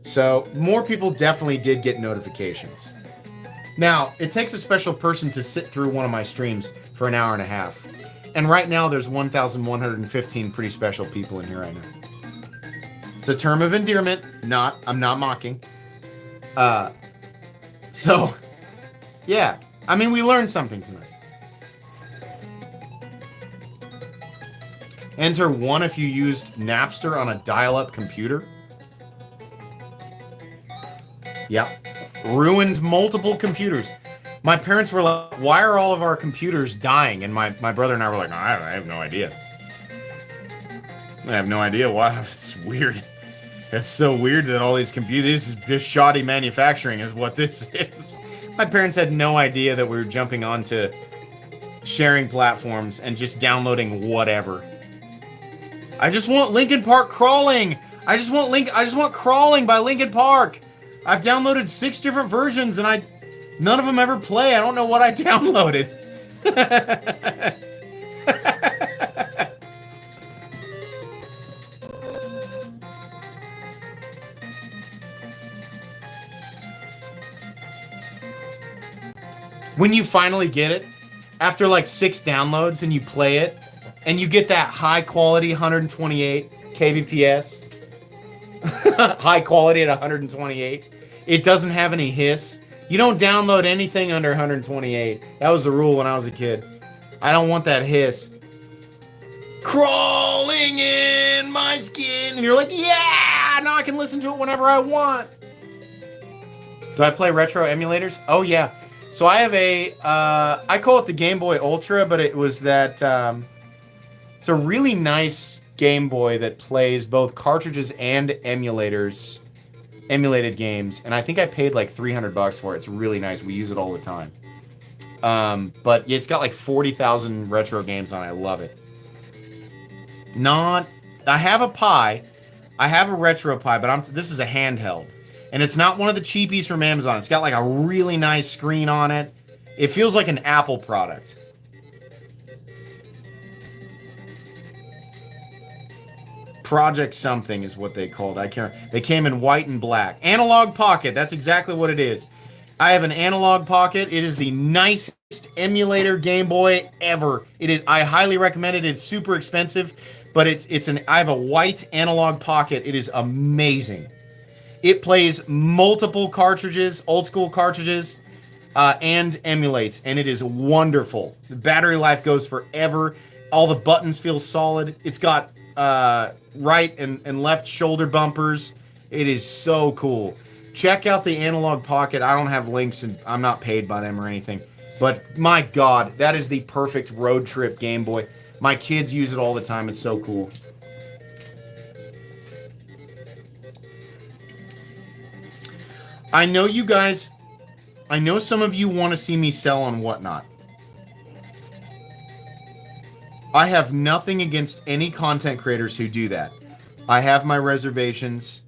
So more people definitely did get notifications. Now, it takes a special person to sit through one of my streams for an hour and a half. And right now there's 1,115 pretty special people in here right now. It's a term of endearment. I'm not mocking. So, yeah. I mean, we learned something tonight. Enter 1 if you used Napster on a dial-up computer. Yep. Ruined multiple computers. My parents were like, why are all of our computers dying? And my brother and I were like, I have no idea. I have no idea why. It's weird. It's so weird that all these computers, this is just shoddy manufacturing is what this is. My parents had no idea that we were jumping onto sharing platforms and just downloading whatever. I just want Linkin Park Crawling. I just want Crawling by Linkin Park. I've downloaded 6 different versions and none of them ever play. I don't know what I downloaded. When you finally get it, after like 6 downloads and you play it, and you get that high quality 128 kbps, high quality at 128, it doesn't have any hiss. You don't download anything under 128. That was the rule when I was a kid. I don't want that hiss. Crawling in my skin. And you're like, yeah, now I can listen to it whenever I want. Do I play retro emulators? Oh, yeah. So I have I call it the Game Boy Ultra, but it was that, it's a really nice Game Boy that plays both cartridges and emulators, emulated games. And I think I paid like $300 for it. It's really nice. We use it all the time. But yeah, it's got like 40,000 retro games on it. I love it. I have a Pi. I have a Retro Pi, but this is a handheld. And it's not one of the cheapies from Amazon. It's got like a really nice screen on it. It feels like an Apple product. Project something is what they called. I can't. They came in white and black. Analog Pocket. That's exactly what it is. I have an Analog Pocket. It is the nicest emulator Game Boy ever. It is. I highly recommend it. It's super expensive, but I have a white Analog Pocket. It is amazing. It plays multiple cartridges, old school cartridges, and emulates, and it is wonderful. The battery life goes forever. All the buttons feel solid. It's got right and left shoulder bumpers. It is so cool. Check out the Analog Pocket. I don't have links, and I'm not paid by them or anything. But my God, that is the perfect road trip Game Boy. My kids use it all the time. It's so cool. I know you guys, I know some of you want to see me sell on Whatnot. I have nothing against any content creators who do that. I have my reservations.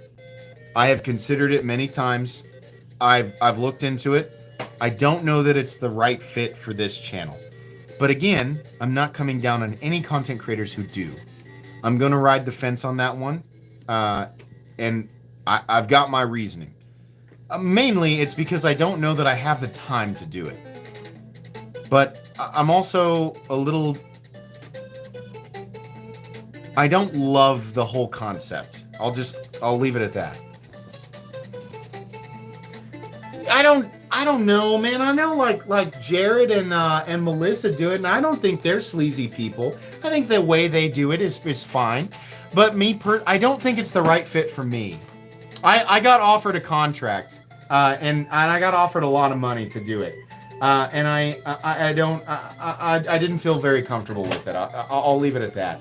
I have considered it many times. I've looked into it. I don't know that it's the right fit for this channel. But again, I'm not coming down on any content creators who do. I'm going to ride the fence on that one. And I've got my reasoning. Mainly, it's because I don't know that I have the time to do it. But I'm also a little... I don't love the whole concept. I'll leave it at that. I don't know, man. I know like Jared and Melissa do it, and I don't think they're sleazy people. I think the way they do it is fine. But I don't think it's the right fit for me. I got offered a contract, and I got offered a lot of money to do it. And I didn't feel very comfortable with it. I'll leave it at that.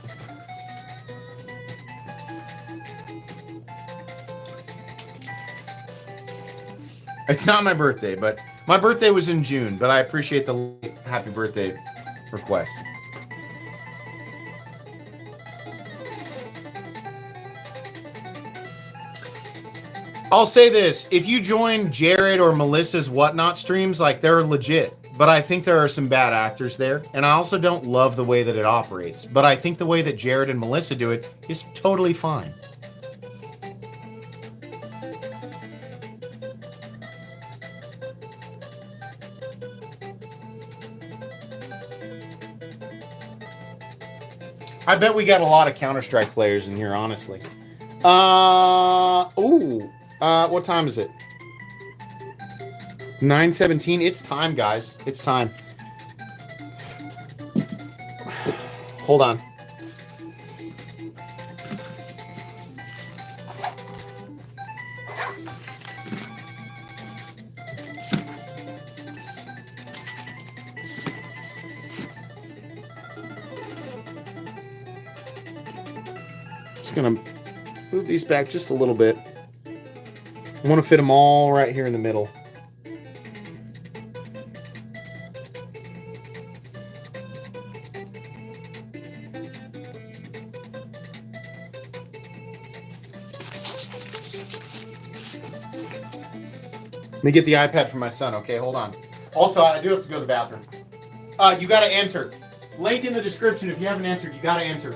It's not my birthday, but my birthday was in June, but I appreciate the happy birthday request. I'll say this. If you join Jared or Melissa's Whatnot streams, like, they're legit. But I think there are some bad actors there. And I also don't love the way that it operates. But I think the way that Jared and Melissa do it is totally fine. I bet we got a lot of Counter-Strike players in here, honestly. What time is it? 9:17. It's time, guys. It's time. Hold on. Just gonna move these back just a little bit. I want to fit them all right here in the middle. Let me get the iPad for my son. Okay, hold on. Also, I do have to go to the bathroom. You got to enter. Link in the description. If you haven't entered, you got to enter.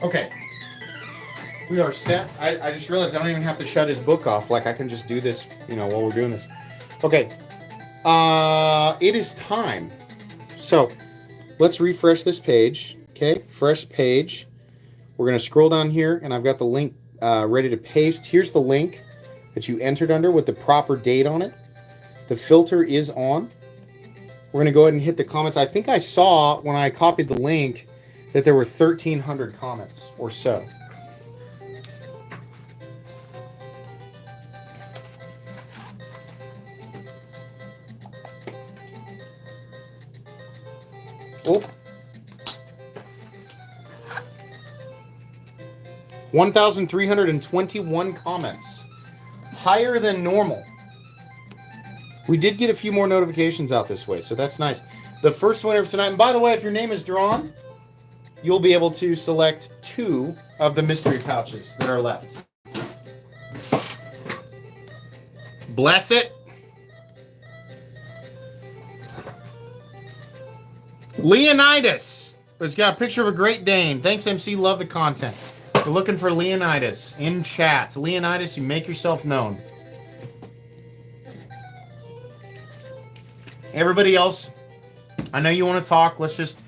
Okay. We are set. I just realized I don't even have to shut his book off. Like, I can just do this, while we're doing this. Okay. It is time. So, let's refresh this page. Okay, fresh page. We're going to scroll down here, and I've got the link ready to paste. Here's the link that you entered under with the proper date on it. The filter is on. We're going to go ahead and hit the comments. I think I saw, when I copied the link, that there were 1,300 comments or so. Oh. 1,321 comments. Higher than normal. We did get a few more notifications out this way, so that's nice. The first winner of tonight, and by the way, if your name is drawn, you'll be able to select 2 of the mystery pouches that are left. Bless it. Leonidas has got a picture of a Great Dane. Thanks, MC. Love the content. We're looking for Leonidas in chat. Leonidas, you make yourself known. Everybody else, I know you want to talk. Let's just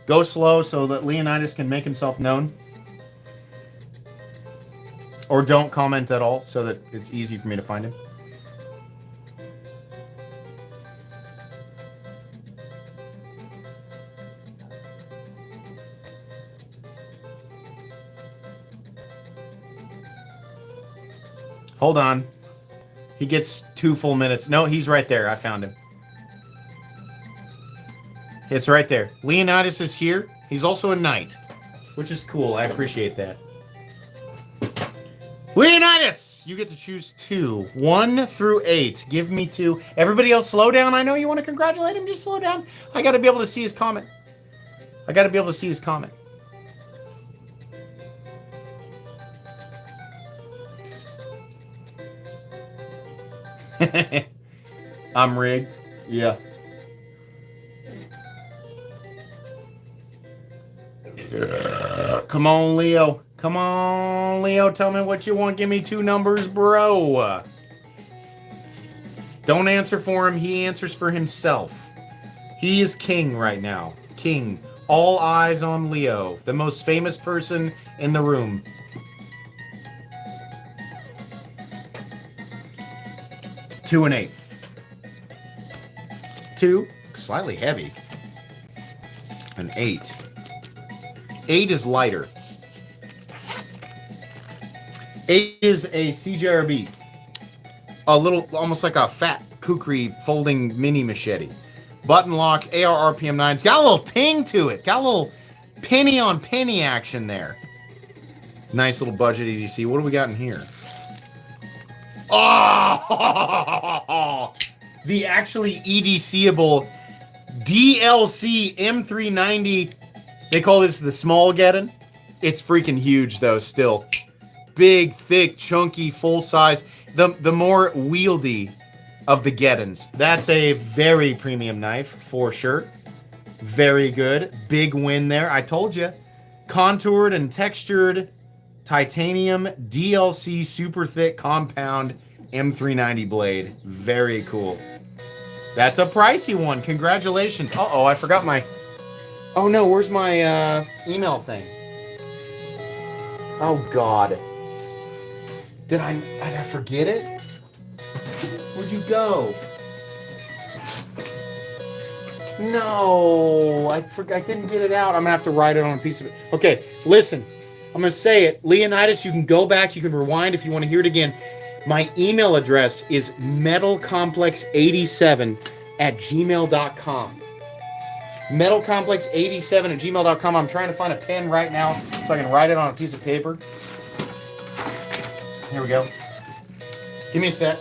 go slow so that Leonidas can make himself known. Or don't comment at all so that it's easy for me to find him. Hold on. He gets 2 full minutes. No, he's right there. I found him. It's right there. Leonidas is here. He's also a knight, which is cool. I appreciate that. Leonidas! You get to choose 2. 1 through 8. Give me 2. Everybody else, slow down. I know you want to congratulate him. Just slow down. I got to be able to see his comment. I'm rigged. Yeah. Come on, Leo. Come on, Leo. Tell me what you want. Give me 2 numbers, bro. Don't answer for him. He answers for himself. He is king right now. King. All eyes on Leo. The most famous person in the room. Two and 8. 2. Slightly heavy. An 8. 8 is lighter. 8 is a CJRB. A little, almost like a fat kukri folding mini machete. Button lock, AR RPM 9. It's got a little ting to it. Got a little penny on penny action there. Nice little budget EDC. What do we got in here? Oh! The actually EDCable DLC M390. They call this the small Geddon. It's freaking huge though still. Big, thick, chunky, full size. The more wieldy of the Geddons. That's a very premium knife for sure. Very good. Big win there. I told you. Contoured and textured titanium DLC super thick compound M390 blade. Very cool. That's a pricey one. Congratulations. Uh-oh, I forgot my... Oh no, where's my email thing? Oh God. Did I forget it? Where'd you go? No, I didn't get it out. I'm gonna have to write it on a piece of it. Okay, listen. I'm gonna say it. Leonidas, you can go back, you can rewind if you want to hear it again. My email address is metalcomplex87@gmail.com. Metalcomplex87@gmail.com. I'm trying to find a pen right now so I can write it on a piece of paper. Here we go. Give me a sec.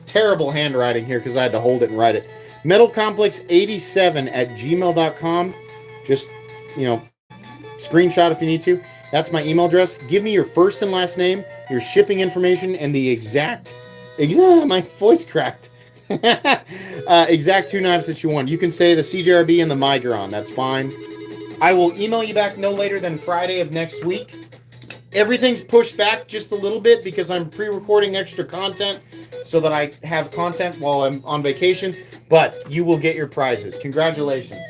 Terrible handwriting here because I had to hold it and write it. Metalcomplex87@gmail.com. Just, screenshot if you need to. That's my email address. Give me your first and last name, your shipping information, and the exact my voice cracked. Exact 2 knives that you want. You can say the CJRB and the Migron. That's fine. I will email you back no later than Friday of next week. Everything's pushed back just a little bit because I'm pre-recording extra content so that I have content while I'm on vacation, but you will get your prizes. Congratulations.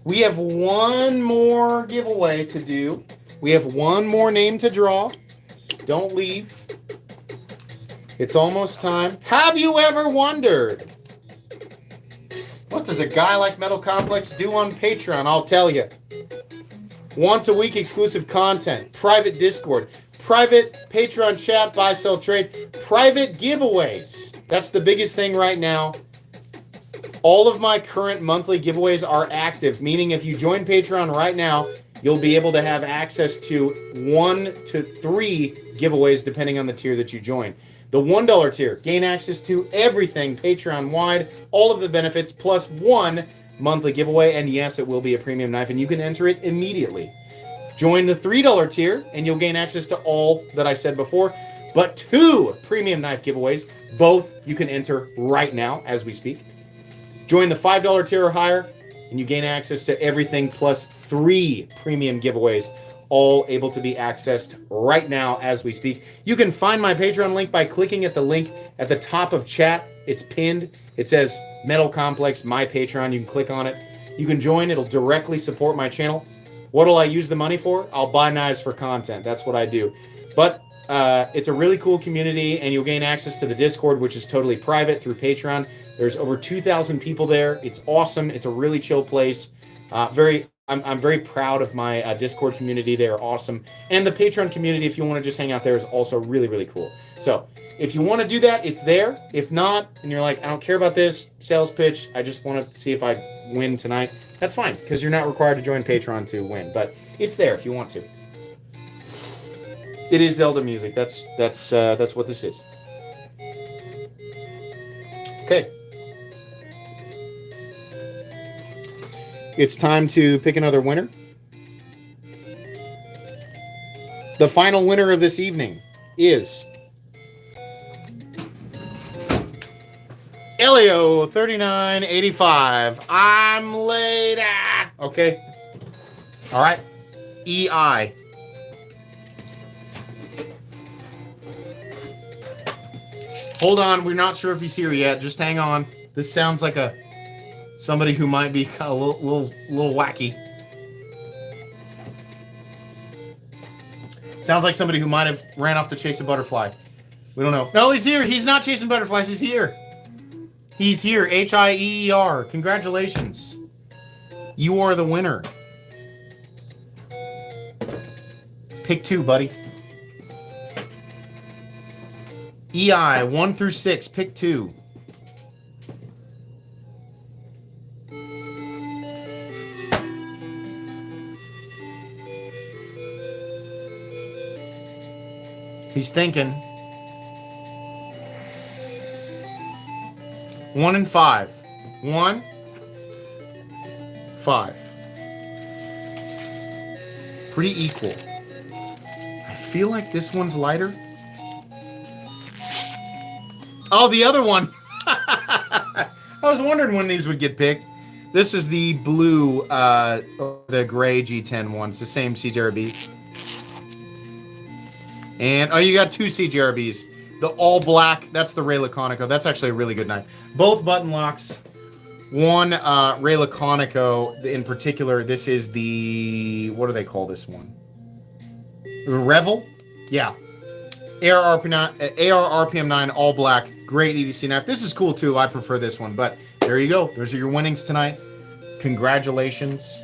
We have one more giveaway to do. We have one more name to draw. Don't leave. It's almost time. Have you ever wondered, what does a guy like Metal Complex do on Patreon? I'll tell you. Once a week exclusive content, private Discord, private Patreon chat, buy, sell, trade, private giveaways. That's the biggest thing right now. All of my current monthly giveaways are active, meaning if you join Patreon right now, you'll be able to have access to 1 to 3 giveaways depending on the tier that you join. The $1 tier, gain access to everything Patreon-wide, all of the benefits, plus 1 monthly giveaway, and yes, it will be a premium knife, and you can enter it immediately. Join the $3 tier, and you'll gain access to all that I said before, but 2 premium knife giveaways, both you can enter right now as we speak. Join the $5 tier or higher, and you gain access to everything plus 3 premium giveaways, all able to be accessed right now as we speak. You can find my Patreon link by clicking at the link at the top of chat. It's pinned. It says Metal Complex, my Patreon. You can click on it. You can join. It'll directly support my channel. What'll I use the money for? I'll buy knives for content. That's what I do. But it's a really cool community, and you'll gain access to the Discord, which is totally private through Patreon. There's over 2,000 people there. It's awesome. It's a really chill place. I'm very proud of my Discord community. They are awesome. And the Patreon community, if you want to just hang out there, is also really, really cool. So if you want to do that, it's there. If not, and you're like, I don't care about this sales pitch, I just want to see if I win tonight, that's fine, because you're not required to join Patreon to win. But it's there if you want to. It is Zelda music. That's what this is. Okay. It's time to pick another winner. The final winner of this evening is Elio 3985. I'm late. Okay. All right. EI. Hold on. We're not sure if he's here yet. Just hang on. This sounds like somebody who might be a little wacky. Sounds like somebody who might have ran off to chase a butterfly. We don't know. No, he's here. He's not chasing butterflies. He's here. He's here. HIEER. Congratulations. You are the winner. Pick 2, buddy. EI 1 through 6. Pick 2. He's thinking. 1 and 5. 1, 5. Pretty equal. I feel like this one's lighter. Oh, the other one. I was wondering when these would get picked. This is the blue, the gray G10 one. It's the same CJRB. And, oh, you got 2 CJRBs. The all black, that's the Ray Laconico. That's actually a really good knife. Both button locks. One Ray Laconico in particular. This is the, what do they call this one? Revel? Yeah. AR RPM 9 all black. Great EDC knife. This is cool too. I prefer this one. But there you go. Those are your winnings tonight. Congratulations.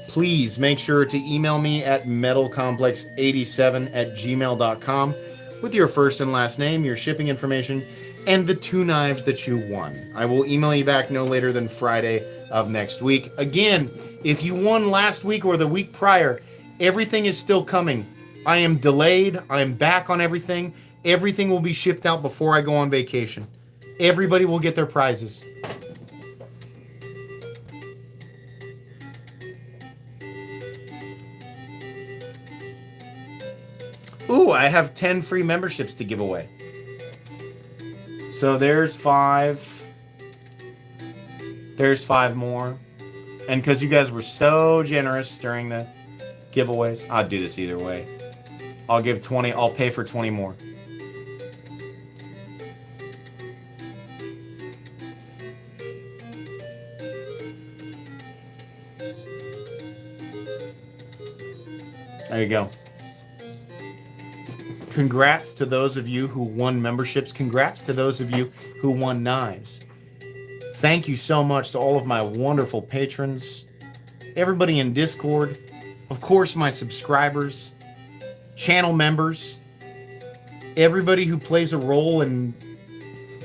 Please make sure to email me at metalcomplex87@gmail.com with your first and last name, your shipping information, and the 2 knives that you won. I will email you back no later than Friday of next week. Again, if you won last week or the week prior, everything is still coming. I am delayed. I am back on everything. Everything will be shipped out before I go on vacation. Everybody will get their prizes. Ooh, I have 10 free memberships to give away. So there's 5. There's 5 more. And because you guys were so generous during the giveaways, I'll do this either way. I'll give 20. I'll pay for 20 more. There you go. Congrats to those of you who won memberships. Congrats to those of you who won knives. Thank you so much to all of my wonderful patrons, everybody in Discord, of course my subscribers, channel members, everybody who plays a role in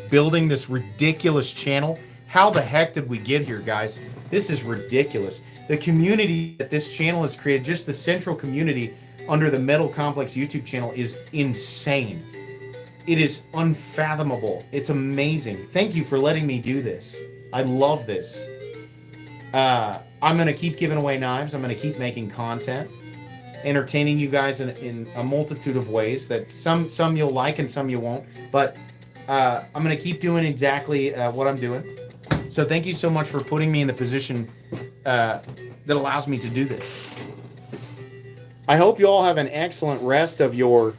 building this ridiculous channel. How the heck did we get here, guys? This is ridiculous. The community that this channel has created, just the central community under the Metal Complex YouTube channel, is insane. It is unfathomable. It's amazing. Thank you for letting me do this. I love this. I'm going to keep giving away knives. I'm going to keep making content, entertaining you guys in a multitude of ways that some you'll like and some you won't. But I'm going to keep doing exactly what I'm doing. So thank you so much for putting me in the position that allows me to do this. I hope you all have an excellent rest of your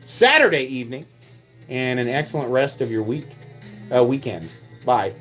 Saturday evening and an excellent rest of your weekend. Bye.